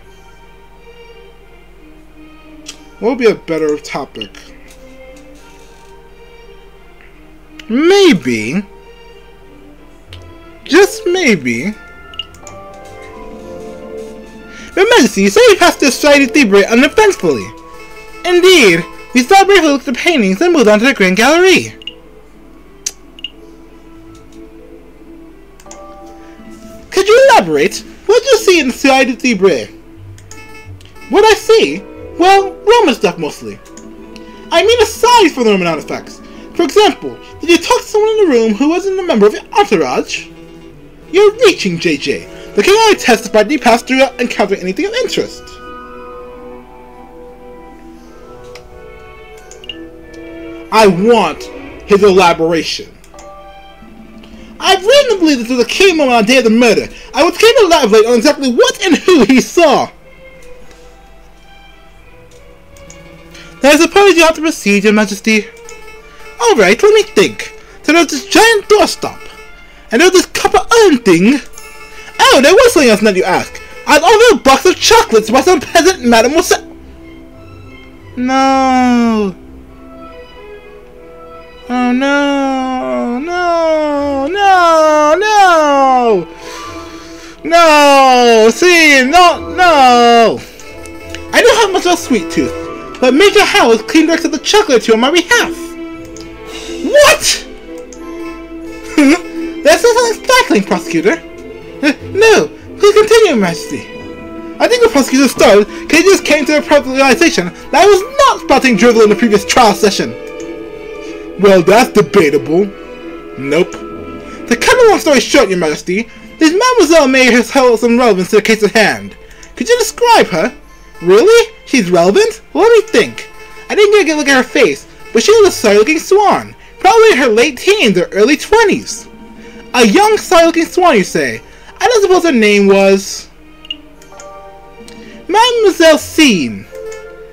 What would be a better topic? Maybe. Just maybe. Your Majesty, you say you passed this slighted liberate unoffensively. Indeed, we stopped briefly looked at the paintings and moved on to the Grand Gallery. Could you elaborate? What did you see in the slighted liberate? What I see? Well, Roman stuff mostly. I mean aside from the Roman artifacts. For example, did you talk to someone in the room who wasn't a member of your entourage? You're reaching, JJ. The king only testified that he passed through without encountering anything of interest. I want his elaboration. I've reason to believe this was a key moment on the day of the murder. I was keen to elaborate on exactly what and who he saw. Then I suppose you have to proceed, Your Majesty. Alright, let me think. So there's this giant doorstop. And there's this copper urn thing. Oh, there was something else now you ask. I was offered a box of chocolates by some peasant mademoiselle. No. Oh no, no, no, no. No, see, no. I don't have much of a sweet tooth, but Major Howard cleaned directed the chocolate to you on my behalf. What? That's not something sparkling, Prosecutor. No, please continue, Your Majesty. I think the prosecutor started because he just came to the realization that I was not spotting drivel in the previous trial session. Well, that's debatable. Nope. To cut a long story short, Your Majesty, this Mademoiselle may have held some relevance to the case at hand. Could you describe her? Really? She's relevant? Well, let me think. I didn't get a good look at her face, but she was a sorry-looking swan, probably in her late teens or early 20s. A young, sorry-looking swan, you say? I don't suppose her name was... Mademoiselle Scene.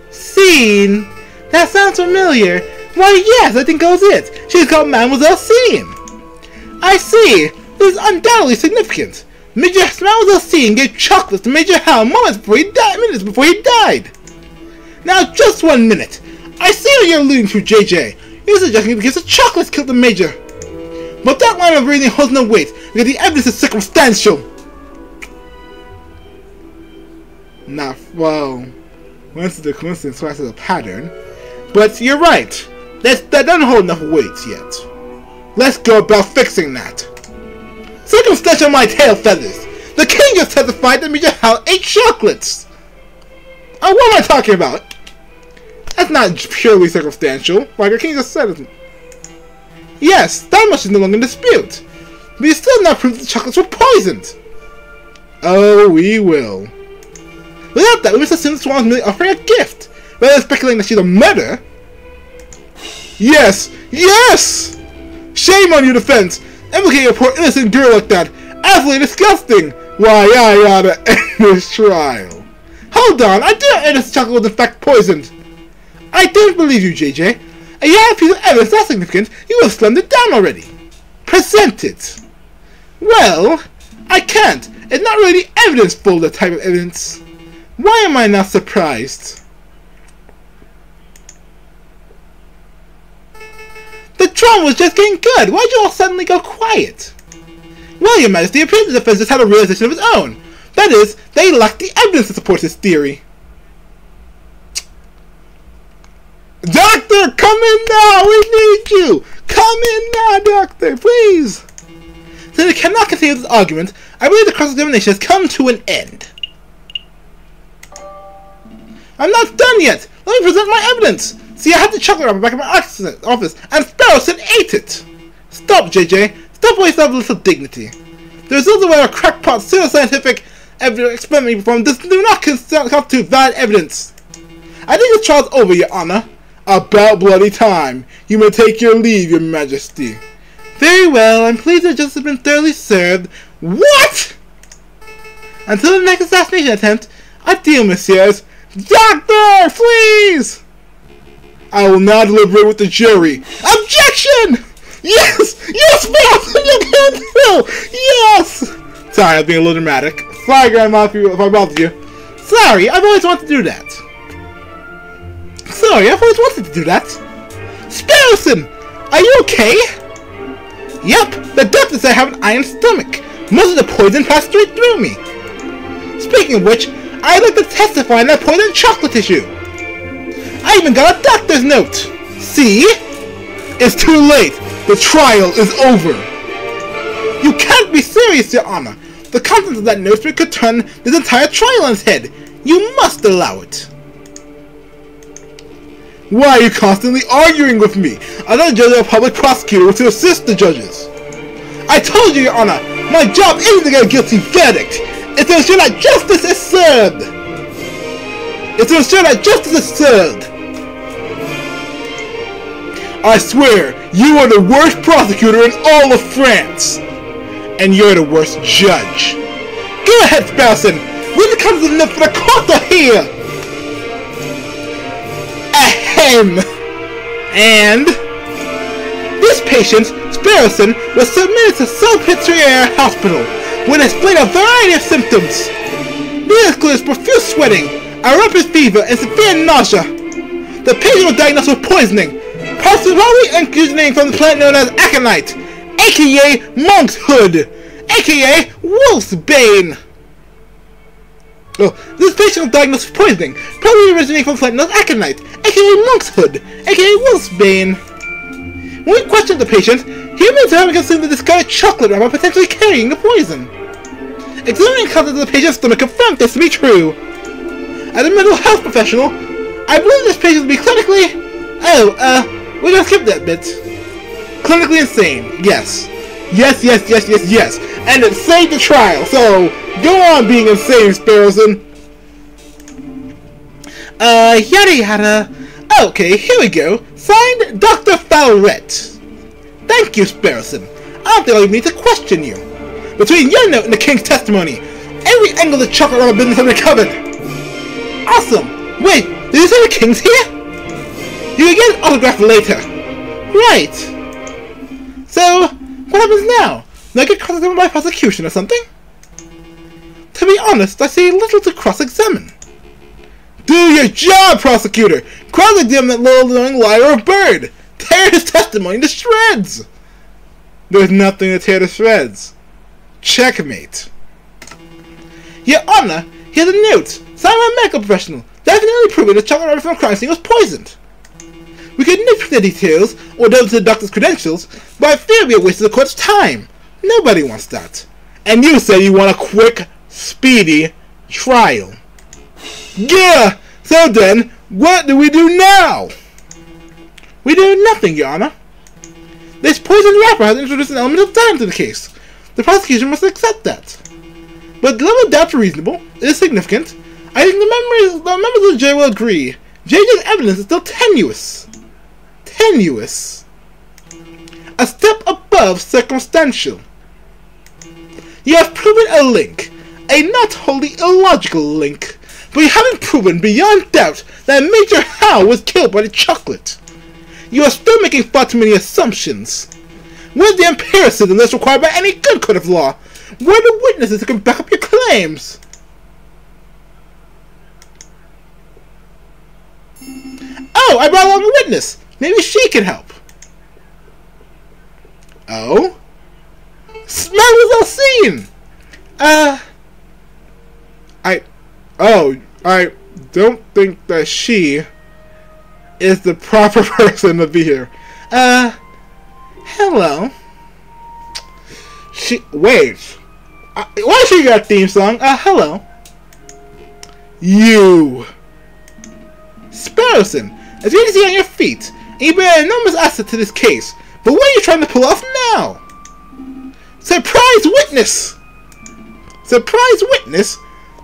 Scene? That sounds familiar. Why, yes, I think that was it. She's called Mademoiselle Scene. I see. This is undoubtedly significant. Mademoiselle Scene gave chocolates to Major Hal minutes before he died. Now, just 1 minute. I see what you're alluding to, JJ. You're suggesting because the chocolates killed the Major. But that line of reasoning holds no weight because the evidence is circumstantial. Not, well, once the coincidence twice as a pattern. But you're right. That doesn't hold enough weight yet. Let's go about fixing that. Circumstantial my tail feathers. The king just testified that Major Hal ate chocolates. Oh, what am I talking about? That's not purely circumstantial. Like the king just said it. Yes, that much is no longer in dispute. But you still not prove the chocolates were poisoned. Oh, we will. Without that, we must assume the Swan's merely offering a gift, rather than speculating that she's a murderer. Yes! Yes! Shame on your defense! Implicating a poor innocent girl like that! Absolutely disgusting! Why, I oughta end this trial. Hold on, I didn't end this chocolate was in fact poisoned. I don't believe you, JJ. And you have a piece of evidence that significant, you would have slammed it down already. Present it. Well, I can't. It's not really the evidence folder type of evidence. Why am I not surprised? The drama was just getting good. Why'd you all suddenly go quiet? Well, Your Majesty, it appears the defense just had a realization of its own. That is, they lacked the evidence to support his theory. Doctor, come in now! We need you! Come in now, Doctor, please! Since we cannot continue this argument, I believe the cross-examination has come to an end. I'm not done yet! Let me present my evidence! See, I have the chocolate wrapper back in my office, and Sparrowson ate it! Stop, JJ. Stop wasting a little dignity. The results of our crackpot pseudoscientific experiment you performed do not constitute valid evidence. I think this trial's over, Your Honor. About bloody time. You may take your leave, Your Majesty. Very well, I'm pleased that justice has been thoroughly served. What?! Until the next assassination attempt, adieu, messieurs. Doctor, please! I will now deliberate with the jury. Objection! Yes! Yes, Falcon! You can't do! Yes! Sorry, I was being a little dramatic. Sorry, Grandma, if I bothered you. Sorry, I've always wanted to do that. Sorry, I've always wanted to do that. Sparrowson! Are you okay? Yep, the doctor said I have an iron stomach. Most of the poison passed straight through me. Speaking of which, I'd like to testify on that poisoned chocolate tissue. I even got a doctor's note. See? It's too late. The trial is over. You can't be serious, Your Honor. The contents of that note could turn this entire trial on its head. You must allow it. Why are you constantly arguing with me? I'm not a judge or a public prosecutor to assist the judges. I told you, Your Honor, my job isn't to get a guilty verdict. It's to ensure that justice is served. It's to ensure that justice is served. I swear, you are the worst prosecutor in all of France. And you're the worst judge. Go ahead, Sparrowson. When it comes to the for the court to hear. Ahem. And this patient, Sparrowson, was submitted to Salpêtrière Hospital with displayed a variety of symptoms. These include profuse sweating, a rapid fever, and severe nausea. The patient was diagnosed with poisoning, possibly originating from the plant known as aconite, aka monk's hood, aka wolf's bane. Oh, this patient was diagnosed with poisoning, probably originating from the plant known as aconite, aka monk's hood, aka wolf's bane. When we questioned the patient, Humans haven't consumed the discarded chocolate wrapper, potentially carrying the poison. Examining the contents of the patient's stomach confirmed this to be true. As a mental health professional, I believe this patient to be clinically... we're gonna skip that bit. Clinically insane, yes. Yes. And it saved the trial, so go on being insane, Sparrowson. Yada yada. Okay, here we go. Signed, Dr. Falret. Thank you, Sparrowson. I don't think I'll even need to question you. Between your note and the king's testimony, every angle of the chocolate rubber business has been covered. Awesome. Wait, did you say the king's here? You can get an autograph later. Right. So, what happens now? Do I get cross-examined by prosecution or something? To be honest, I see little to cross-examine. Do your job, prosecutor! Cross-examine that little liar of bird! Tear his testimony to shreds! There's nothing to tear to shreds. Checkmate. Your Honor, here's a note, signed by a medical professional, definitely proving the chocolate rubber from the crime scene was poisoned. We could nitpick the details, or delve into the doctor's credentials, but I fear we are wasting the court's time. Nobody wants that. And you said you want a quick, speedy trial. Yeah! So then, what do we do now? We do nothing, Your Honor. This poisoned wrapper has introduced an element of doubt into the case. The prosecution must accept that. But the level of doubt is reasonable. It is significant. I think the members of the jury will agree. JJ's evidence is still tenuous. Tenuous. A step above circumstantial. You have proven a link. A not wholly illogical link. But you haven't proven beyond doubt that Major Howe was killed by the chocolate. You are still making far too many assumptions. Where's the empiricism that's required by any good court of law? Where are the witnesses that can back up your claims? Oh, I brought along a witness. Maybe she can help. Oh? Mademoiselle Scene! I don't think that she is the proper person to be here. Hello. Wait. Why she got a theme song? Hello. You. Sparrowson, as you can see on your feet, and you've been an enormous asset to this case, but what are you trying to pull off now? Surprise witness! Surprise witness?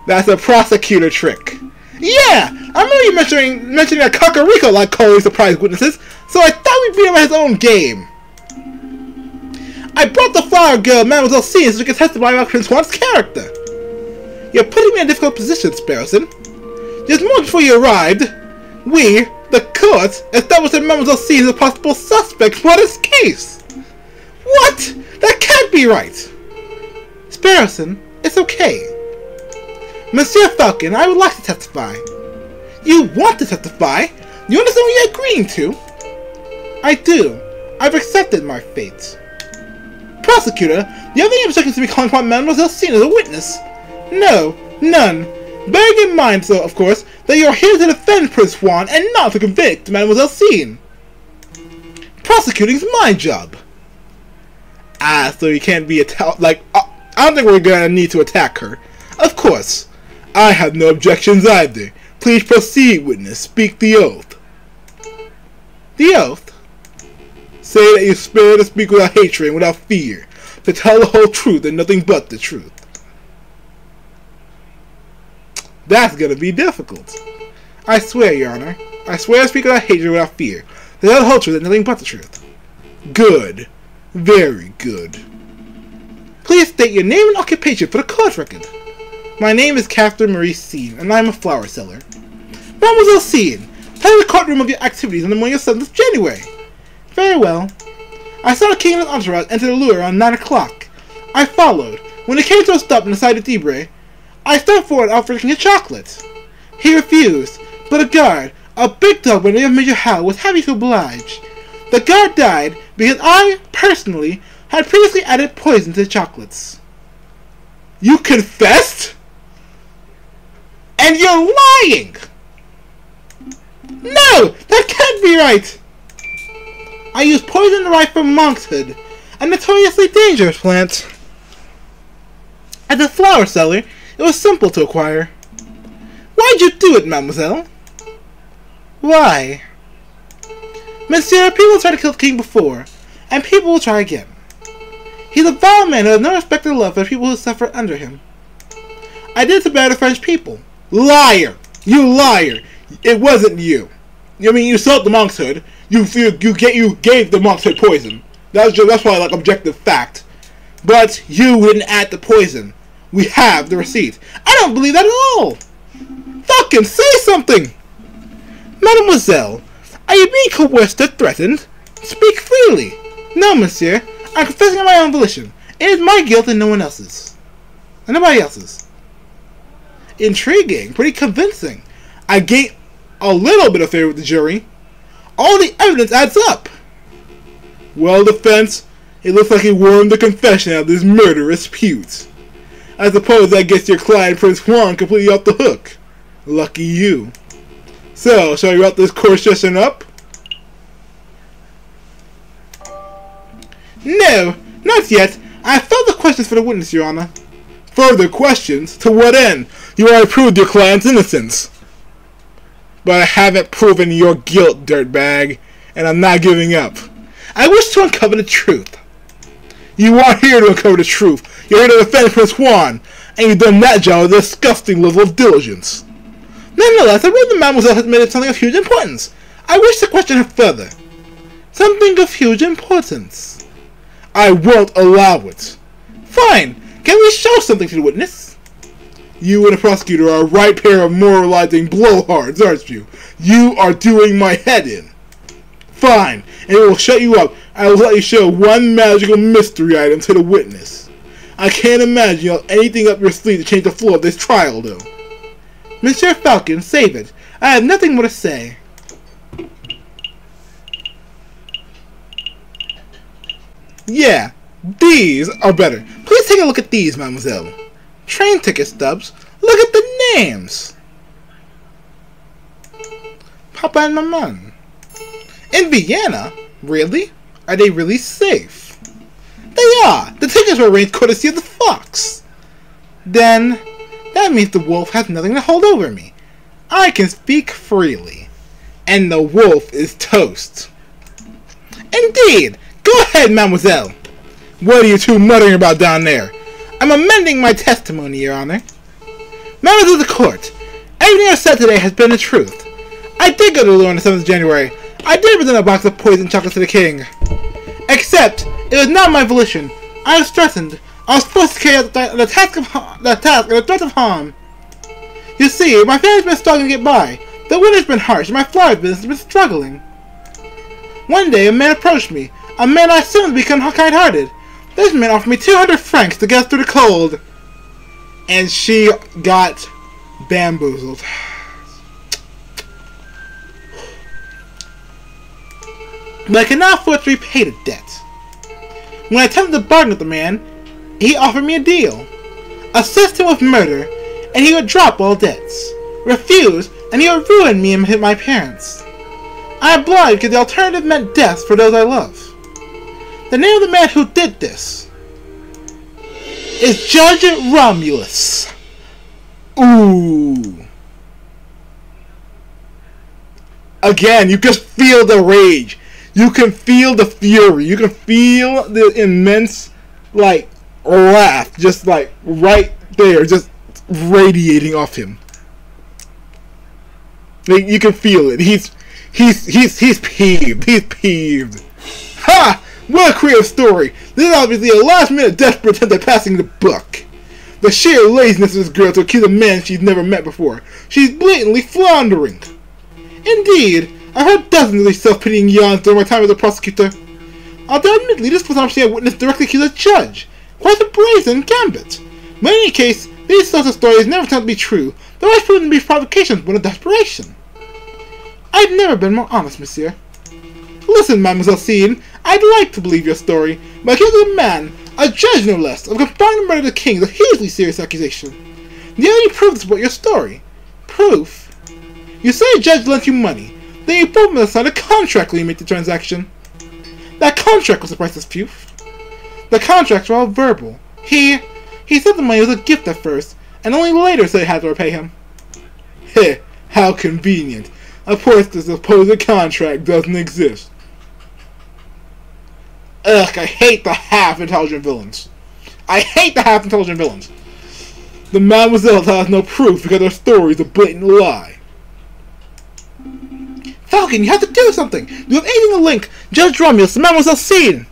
That's a prosecutor trick. Yeah! I remember you mentioning that Kakariko like calling surprise witnesses, so I thought we'd beat him at his own game. I brought the flower girl, Mademoiselle C, so she can testify about Prince Juan's character. You're putting me in a difficult position, Sparrowson. Just moments before you arrived, we, the court, established that Mademoiselle C is a possible suspect for this case. What? That can't be right. Sparrowson, it's okay. Monsieur Falcon, I would like to testify. You want to testify? You understand what you're agreeing to? I do. I've accepted my fate. Prosecutor, do you have any objections to me calling upon Mademoiselle C as a witness? No, none. Bearing in mind, though, of course, that you are here to defend Prince Juan and not to convict Mademoiselle C. Prosecuting's my job. So you can't be attacked. I don't think we're gonna need to attack her. Of course. I have no objections either. Please proceed, witness. Speak the oath. The oath? Say that you swear to speak without hatred and without fear, to tell the whole truth and nothing but the truth. That's gonna be difficult. I swear, Your Honor. I swear to speak without hatred and without fear, to tell the whole truth and nothing but the truth. Good. Very good. Please state your name and occupation for the court record. My name is Catherine Marie Scene, and I am a flower seller. Mademoiselle Scene, tell the courtroom of your activities on the morning of 7th of January. Very well. I saw the king and his entourage enter the lure around 9 o'clock. I followed. When it came to a stop on the side of Debray, I stepped forward offering him chocolate. He refused, but a guard, a big dog by the name of Major Howe, was happy to oblige. The guard died because I, personally, had previously added poison to the chocolates. You confessed? And you're lying! No! That can't be right! I used poison derived from monkshood. a notoriously dangerous plant. As a flower seller, it was simple to acquire. Why'd you do it, mademoiselle? Why? Monsieur, people tried to kill the king before, and people will try again. He's a vile man who has no respect or love for the people who suffer under him. I did it to better the French people. Liar! You liar! It wasn't you. I mean, you sold the monkshood. You gave the monkshood poison. That's probably like objective fact. But you didn't add the poison. We have the receipt. I don't believe that at all. Fucking say something! Mademoiselle, are you being coerced or threatened? Speak freely. No, monsieur. I'm confessing on my own volition. It is my guilt and no one else's. And nobody else's. Intriguing. Pretty convincing. I gain a little bit of favor with the jury. All the evidence adds up. Well, defense, it looks like he wormed the confession out of this murderous pute. I suppose that gets your client, Prince Juan, completely off the hook. Lucky you. So, shall we wrap this court session up? No, not yet. I have further questions for the witness, Your Honor. Further questions? To what end? You already proved your client's innocence. But I haven't proven your guilt, dirtbag, and I'm not giving up. I wish to uncover the truth. You aren't here to uncover the truth. You're here to defend Prince Juan, and you've done that job with a disgusting level of diligence. Nonetheless, I believe the mademoiselle has admitted something of huge importance. I wish to question her further. Something of huge importance. I won't allow it. Fine. Can we show something to the witness? You and the prosecutor are a right pair of moralizing blowhards, aren't you? You are doing my head in. Fine, and it will shut you up. I will let you show one magical mystery item to the witness. I can't imagine you have anything up your sleeve to change the flow of this trial, though. Monsieur Falcon, save it. I have nothing more to say. Yeah, these are better. Please take a look at these, mademoiselle. Train ticket stubs. Look at the names. Papa and Maman. In Vienna? Really? Are they really safe? They are. The tickets were arranged courtesy of the fox. Then, that means the wolf has nothing to hold over me. I can speak freely. And the wolf is toast. Indeed. Go ahead, mademoiselle. What are you two muttering about down there? I'm amending my testimony, Your Honor. Members of the court, everything I've said today has been the truth. I did go to Lure on the 7th of January. I did present a box of poisoned chocolates to the king. Except, it was not my volition. I was threatened. I was forced to carry out the task and the threat of harm. You see, my family's been struggling to get by. The winter's been harsh, and my flower business has been struggling. One day, a man approached me. A man I assumed to become kind-hearted. This man offered me 200 francs to get us through the cold. And she got bamboozled. But I could not afford to repay the debt. When I attempted to bargain with the man, he offered me a deal. Assist him with murder, and he would drop all debts. Refuse, and he would ruin me and my parents. I obliged because the alternative meant death for those I love. The name of the man who did this is Judge Romulus. Ooh. Again, you just feel the rage. You can feel the fury. You can feel the immense, like, wrath, just like right there, just radiating off him. Like, you can feel it. He's peeved. He's peeved. Ha! What a creative story. This is obviously a last-minute desperate attempt at passing the buck. The sheer laziness of this girl to accuse a man she's never met before. She's blatantly floundering. Indeed, I've heard dozens of these self-pitying yawns during my time as a prosecutor. Although admittedly this was actually a witness directly accused a judge. Quite a brazen gambit. But in any case, these sorts of stories never tend to be true. They're always proven to be provocations born of desperation. I've never been more honest, monsieur. Listen, Mademoiselle Sean, I'd like to believe your story, but accusing a man, a judge no less, of conspiring to murder the king is a hugely serious accusation. The only proof to support your story. Proof? You say a judge lent you money, then you both must sign a contract when you make the transaction. That contract was the priceless proof. The contracts were all verbal. He said the money was a gift at first, and only later said he had to repay him. Heh, how convenient. Of course, the supposed contract doesn't exist. Ugh, I hate the half-intelligent villains. I hate the half-intelligent villains. The Mademoiselle has no proof because her story is a blatant lie. Falcon, you have to do something! Do you have anything to link Judge Romulus to Mademoiselle's scene?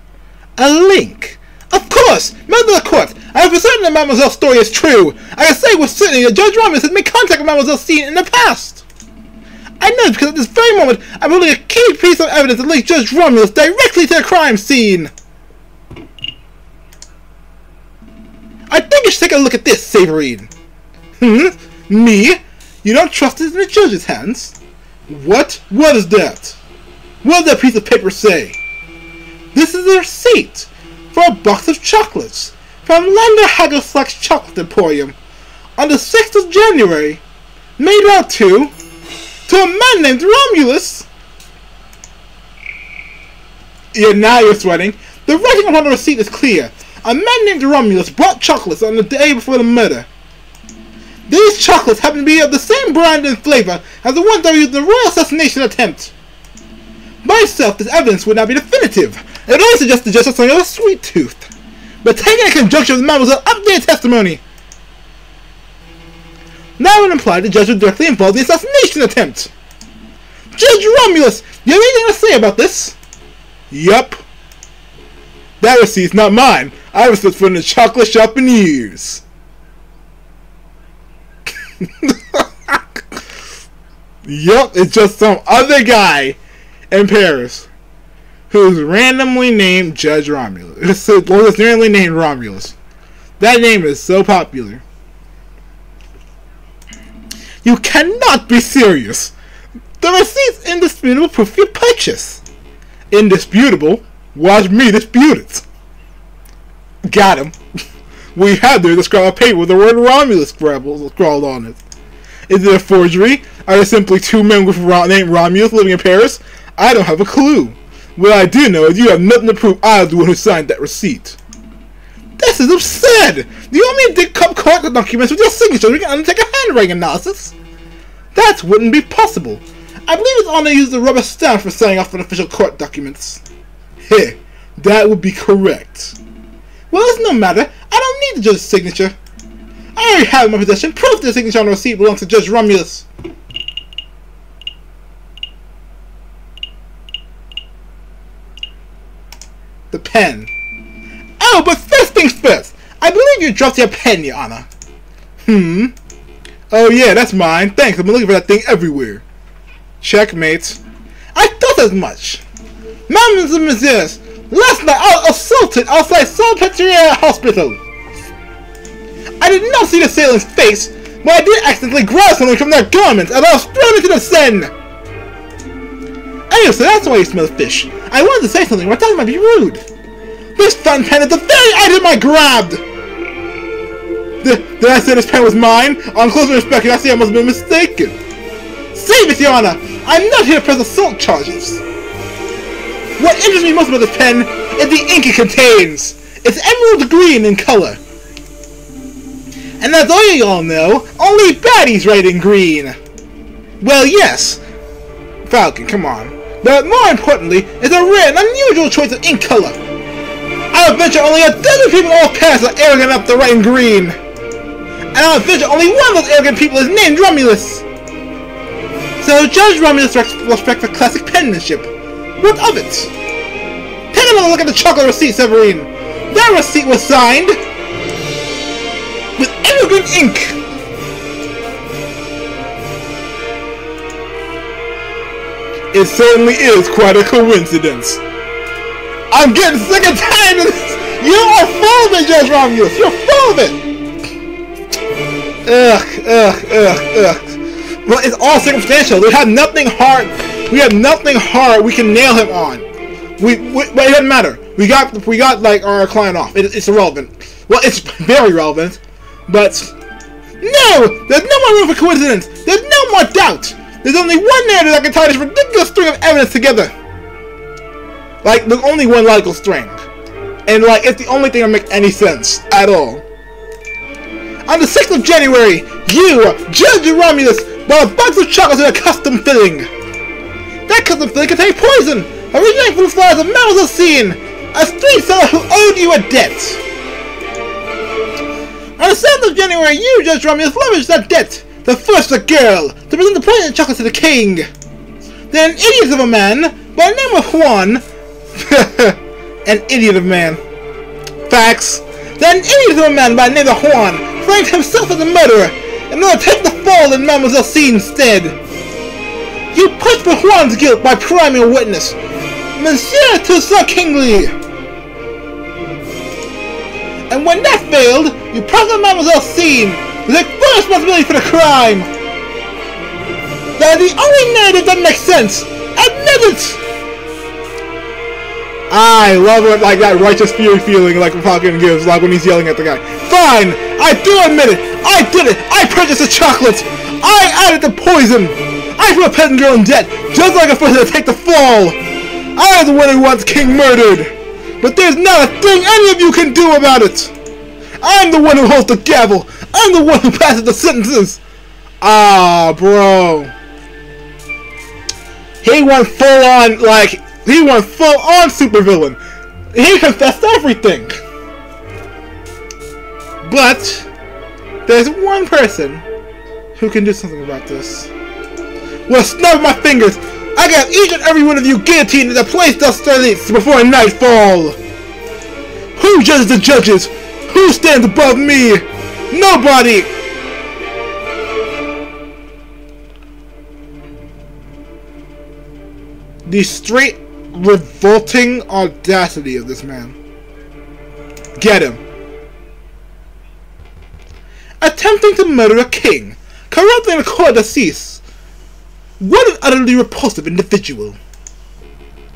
A link? Of course! Member of the court, I have for certain that Mademoiselle's story is true. I can say with certainty that Judge Romulus has made contact with Mademoiselle's scene in the past. I know because at this very moment I'm holding a key piece of evidence that links Judge Romulus directly to the crime scene. I think you should take a look at this, Saverine. Me? You don't trust it in the judge's hands? What? What is that? What does that piece of paper say? This is a receipt for a box of chocolates from Lender Hagelslack's Chocolate Emporium on the 6th of January, made out to a man named Romulus. Yeah, now you're sweating. The writing upon the receipt is clear. A man named Romulus brought chocolates on the day before the murder. These chocolates happen to be of the same brand and flavor as the ones that were used in the royal assassination attempt. By itself, this evidence would not be definitive. It would only suggest the judge has something of a sweet tooth. But taken in conjunction with Mademoiselle's updated testimony, now it would imply the judge was directly involved in the assassination attempt. Judge Romulus, do you have anything to say about this? Yup. That receipt's not mine. I haven't stood foot in a chocolate shop in years. Yup, it's just some other guy in Paris who's randomly named Judge Romulus. Well, it's randomly named Romulus. That name is so popular. You cannot be serious. The receipt's indisputable proof of your purchase. Indisputable? Watch me dispute it. Got him. We have there to scrawl a paper with the word Romulus scrawled on it. Is it a forgery? Are there simply two men with named Romulus living in Paris? I don't have a clue. What I do know is you have nothing to prove I was the one who signed that receipt. This is absurd! Do you want me to dig up court documents with your signature so we can undertake a handwriting analysis? That wouldn't be possible. I believe it's honor to use the rubber stamp for signing off on official court documents. Heh, that would be correct. Well, it's no matter. I don't need the judge's signature. I already have in my possession proof that the signature on the receipt belongs to Judge Romulus. The pen. Oh, but first things first. I believe you dropped your pen, Your Honor. Oh yeah, that's mine. Thanks, I've been looking for that thing everywhere. Checkmate. I thought as much. Mesdames and messieurs, last night I was assaulted outside Salpêtrière Hospital. I did not see the assailant's face, but I did accidentally grab something from their garments as I was thrown into the Seine. Anyway, so that's why you smell fish. I wanted to say something, but I thought it might be rude. This fountain pen is the very item I grabbed! Did I say this pen was mine? On closer inspection, I see I must have been mistaken. Save it, Your Honor! I'm not here to press assault charges. What interests me most about this pen is the ink it contains. It's emerald green in color. And as all y'all know, only baddies write in green. Well, yes. Falcon, come on. But more importantly, it's a rare and unusual choice of ink color. I would venture only a dozen people in all Paris are arrogant enough to write in green. And I would venture only one of those arrogant people is named Romulus. So Judge Romulus respects the classic penmanship. What of it? Take another look at the chocolate receipt, Severine. That receipt was signed with elegant ink. It certainly is quite a coincidence. I'm getting sick and tired of this. You are full of it, Judge Romulus. You're full of it. Ugh. Well, it's all circumstantial. We have nothing hard. We have nothing hard we can nail him on. But it doesn't matter. We got like our client off. It's irrelevant. Well, it's very relevant. But no, there's no more room for coincidence. There's no more doubt. There's only one narrative that can tie this ridiculous string of evidence together. Like, there's only one logical string. And like, it's the only thing that makes any sense at all. On the 6th of January, you, Judge Romulus, bought a box of chocolates with a custom filling. That custom filling contained poison, originating from the flowers of Mademoiselle Scene, a street seller who owed you a debt. On the 7th of January, you, Judge Romulus, leveraged that debt to force the girl to present the poisoned chocolates to the king. Then an idiot of a man by the name of Juan, an idiot of a man, facts. Then an idiot of a man by the name of Juan framed himself as a murderer in order to take the fall in Mademoiselle Scene's stead. You pushed for Juan's guilt by priming a witness, Monsieur Toussaint Kingsley. And when that failed, you promised Mademoiselle Scene to take full responsibility for the crime. That is the only narrative that makes sense. Admit it! I love it, like that righteous fury feeling like Falcon gives, like when he's yelling at the guy. Fine! I do admit it! I did it! I purchased the chocolates! I added the poison! I put a peasant girl in debt, just like a person to take the fall! I am the one who wants King murdered! But there's not a thing any of you can do about it! I'm the one who holds the gavel! I'm the one who passes the sentences! Ah, bro. He went full on, like, he went full on supervillain. He confessed everything. But there's one person who can do something about this. With a snap of my fingers, I got each and every one of you guillotined in the place thus starts before nightfall. Who judges the judges? Who stands above me? Nobody! The straight revolting audacity of this man. Get him. Attempting to murder a king, corrupting a court deceased. What an utterly repulsive individual.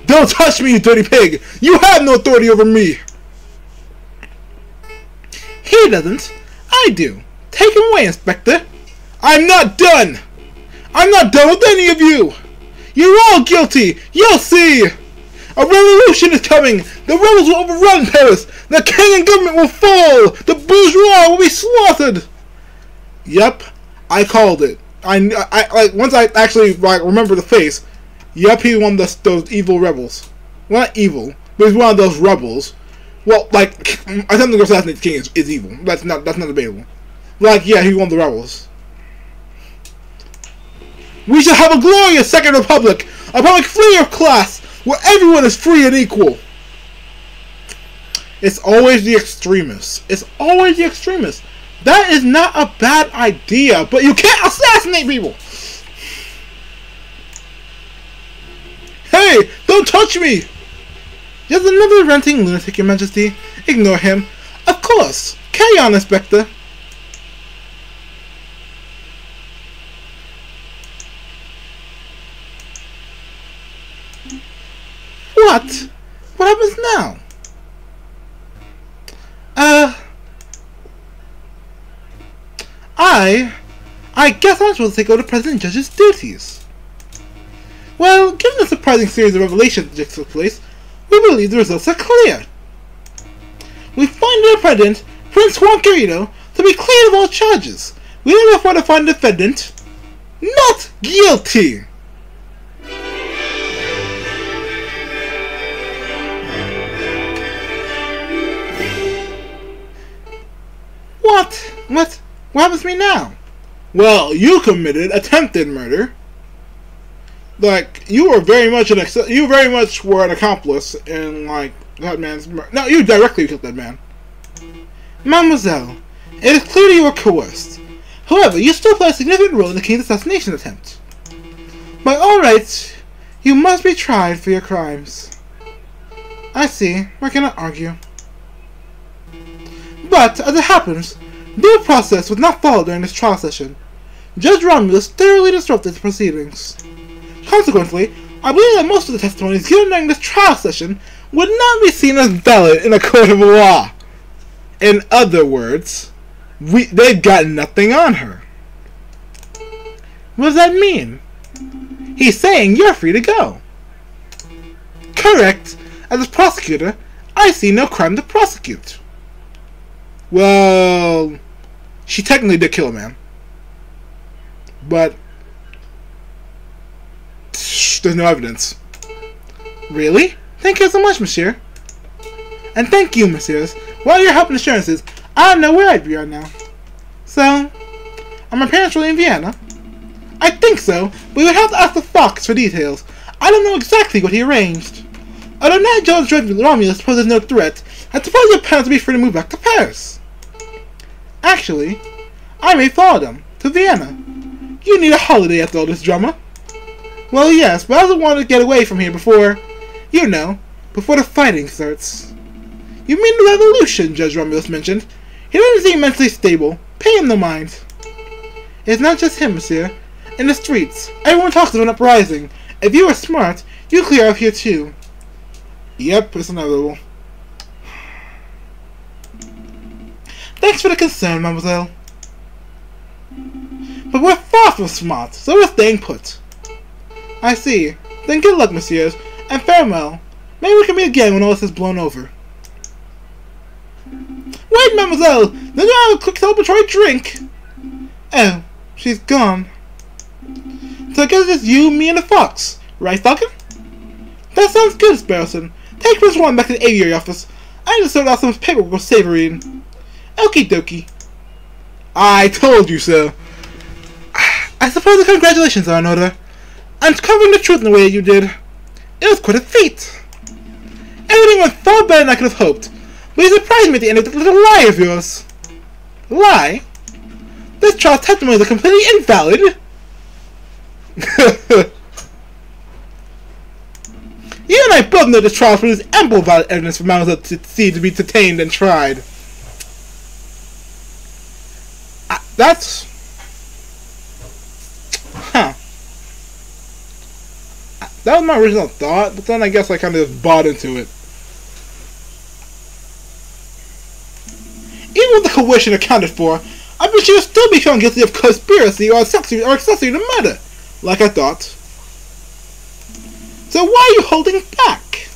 Don't touch me, you dirty pig! You have no authority over me! He doesn't. I do. Take him away, Inspector. I'm not done! I'm not done with any of you! You're all guilty! You'll see! A revolution is coming! The rebels will overrun Paris! The king and government will fall! The bourgeois will be slaughtered! Yep, I called it. I once I actually remember the face. Yep, he's one of those evil rebels. Well, not evil, but he's one of those rebels. Well, like, attempting to assassinate the king is evil. That's not debatable. Like, yeah, he's one of the rebels. We shall have a glorious Second Republic! A republic free of class, where everyone is free and equal! It's always the extremists. It's always the extremists. That is not a bad idea, but you can't assassinate people! Hey! Don't touch me! Just another ranting lunatic, Your Majesty. Ignore him. Of course! Carry on, Inspector! What? What happens now? I guess I'm supposed to take over the President Judge's duties. Well, given the surprising series of revelations that took place, we believe the results are clear. We find the President, Prince Juan Querido, to be cleared of all charges. We therefore find the defendant not guilty. What? What happens to me now? Well, you committed attempted murder. Like, you were very much were an accomplice in, like, that man's murder. No, you directly killed that man. Mademoiselle, it is clear you were coerced. However, you still play a significant role in the king's assassination attempt. By all rights, you must be tried for your crimes. I see. I cannot argue. But, as it happens, due process was not followed during this trial session. Judge Romulus thoroughly disrupted the proceedings. Consequently, I believe that most of the testimonies given during this trial session would not be seen as valid in a court of law. In other words, they've got nothing on her. What does that mean? He's saying you're free to go. Correct. As a prosecutor, I see no crime to prosecute. Well, she technically did kill a man. But there's no evidence. Really? Thank you so much, monsieur. And thank you, messieurs. While your help and assurances, I don't know where I'd be right now. So, are my parents really in Vienna? I think so, but we would have to ask the Fox for details. I don't know exactly what he arranged. Although Nat Jones dreaded Romulus poses no threat, I suppose your parents will be free to move back to Paris. Actually, I may follow them to Vienna. You need a holiday after all this drama. Well, yes, but I also want to get away from here before, you know, before the fighting starts. You mean the revolution, Judge Romulus mentioned. He doesn't seem mentally stable. Pay him no mind. It's not just him, monsieur. In the streets, everyone talks of an uprising. If you are smart, you clear out here too. Yep, it's inevitable. Thanks for the concern, mademoiselle. But we're far from smart, so we're staying put. I see. Then good luck, messieurs, and farewell. Maybe we can meet again when all this is blown over. Wait, mademoiselle! Then you have a quick celebratory drink! Oh, she's gone. So I guess it's you, me, and the Fox, right, Falcon? That sounds good, Sparrowson. Take Miss Juan back to the aviary office. I need to sort out some paperwork with Savory. Okie dokie. I told you so. I suppose the congratulations are in order. Uncovering the truth in the way that you did. It was quite a feat. Everything went far better than I could have hoped. But you surprised me at the end of that little lie of yours. Lie? This trial's testimony is completely invalid. You and I both know this trial produced ample valid evidence for Mademoiselle to be detained and tried. That's... Huh. That was my original thought, but then I guess I kind of just bought into it. Even with the coercion accounted for, I bet she would still be found guilty of conspiracy or accessory to murder, like I thought. So why are you holding back?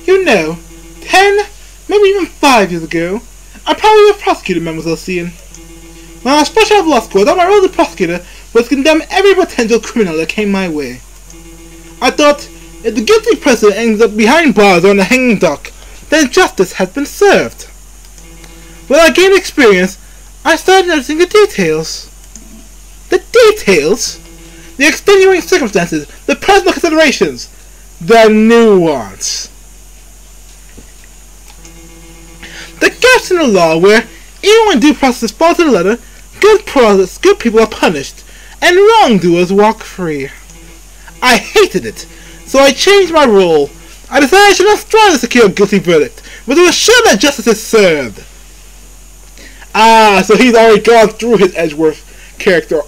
You know, 10, maybe even 5 years ago, I probably was prosecuted, Mademoiselle Cian. When I was fresh out of law school, I thought my role as a prosecutor was to condemn every potential criminal that came my way. I thought, if the guilty person ends up behind bars or on the hanging dock, then justice has been served. When I gained experience, I started noticing the details. The details? The extenuating circumstances, the personal considerations, the nuance. The gaps in the law where, even when due process falls to the letter, good people are punished, and wrongdoers walk free. I hated it, so I changed my role. I decided I should not strive to secure a guilty verdict, but to ensure that justice is served. Ah, so he's already gone through his Edgeworth character.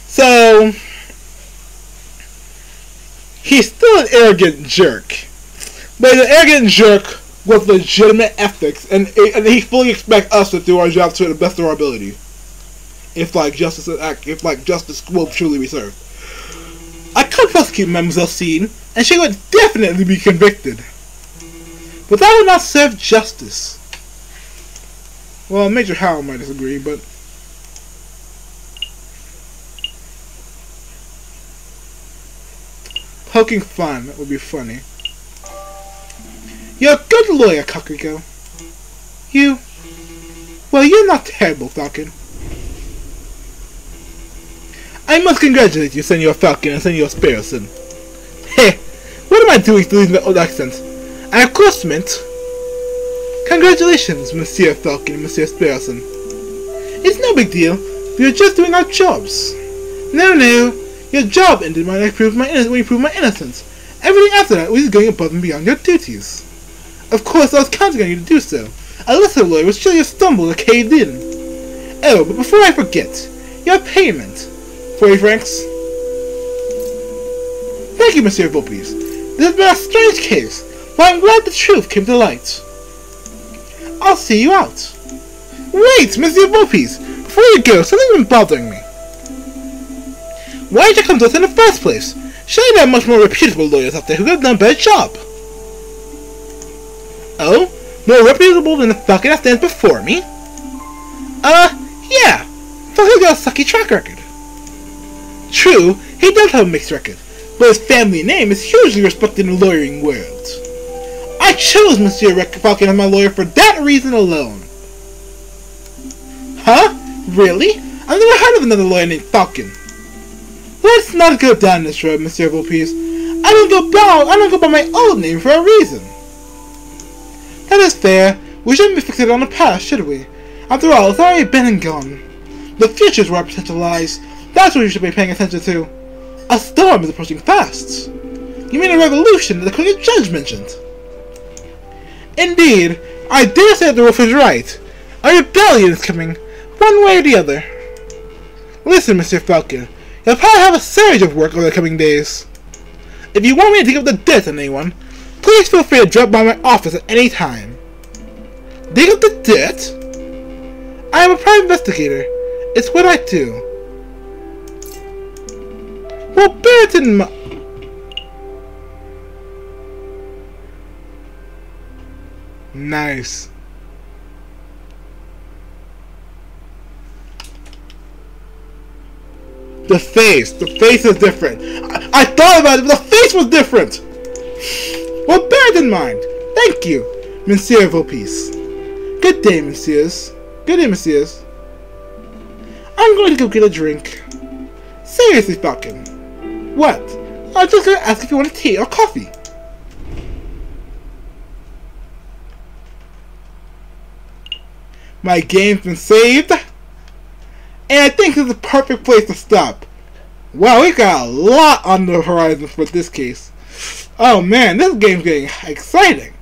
So, he's still an arrogant jerk. But he's an arrogant jerk with legitimate ethics, and he fully expects us to do our job to the best of our ability. If justice will truly be served. I could prosecute Mademoiselle Cian, and she would definitely be convicted. But that would not serve justice. Well, Major Howell might disagree, but... Poking fun would be funny. You're a good lawyer, Kakuko. Well, you're not terrible, Falcon. I must congratulate you, Senor Falcon and Senor Sparrowson. Heh, what am I doing to lose my old accent? I of course meant... Congratulations, Monsieur Falcon and Monsieur Sparrowson. It's no big deal. We are just doing our jobs. No, your job ended when you proved my innocence. Everything after that was going above and beyond your duties. Of course, I was counting on you to do so. A lesser lawyer was surely a stumble that caved in. Oh, but before I forget, your payment. 40 francs. Thank you, Monsieur Vulpes. This has been a strange case, but I'm glad the truth came to light. I'll see you out. Wait, Monsieur Vulpes! Before you go, something's been bothering me. Why did you come to us in the first place? Surely there are much more reputable lawyers out there who could have done a better job. Oh? More reputable than the Falcon that stands before me? Yeah. Falcon's got a sucky track record. True, he does have a mixed record, but his family name is hugely respected in the lawyering world. I chose Monsieur Falcon as my lawyer for that reason alone. Huh? Really? I've never heard of another lawyer named Falcon. Let's not go down this road, Monsieur Vulpes. I don't go by my old name for a reason. That is fair. We shouldn't be fixated on the past, should we? After all, it's already been and gone. The future is where our potential lies. That's what we should be paying attention to. A storm is approaching fast. You mean a revolution that the Queen Judge mentioned? Indeed, I dare say that the wolf is right. A rebellion is coming, one way or the other. Listen, Mr. Falcon, you'll probably have a surge of work over the coming days. If you want me to dig up the dirt on anyone, please feel free to drop by my office at any time. Dig up the dirt? I am a private investigator. It's what I do. Well, bear it in mind. Nice. The face is different. I thought about it, but the face was different. Well, bear it in mind. Thank you, Monsieur Vulpes. Good day, Messieurs. Good day, Messieurs. I'm going to go get a drink. Seriously, Falcon. What? I was just going to ask if you want tea or coffee. My game's been saved. And I think this is the perfect place to stop. Wow, we got a lot on the horizon for this case. Oh man, this game's getting exciting.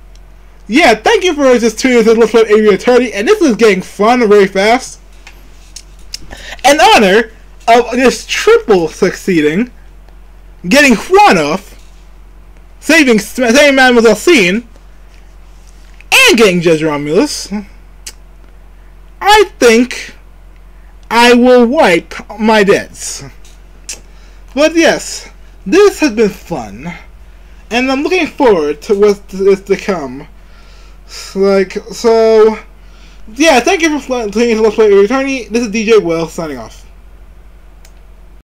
Yeah, thank you for just tuning into Let's Play Aviary Attorney, and this is getting fun very fast. In honor of this triple succeeding, getting Juan off, saving Mademoiselle Scene, and getting Judge Romulus, I think I will wipe my debts. But yes, this has been fun, and I'm looking forward to what is to come. So yeah, thank you for tuning into Let's Play Aviary Attorney. This is DJ Will signing off.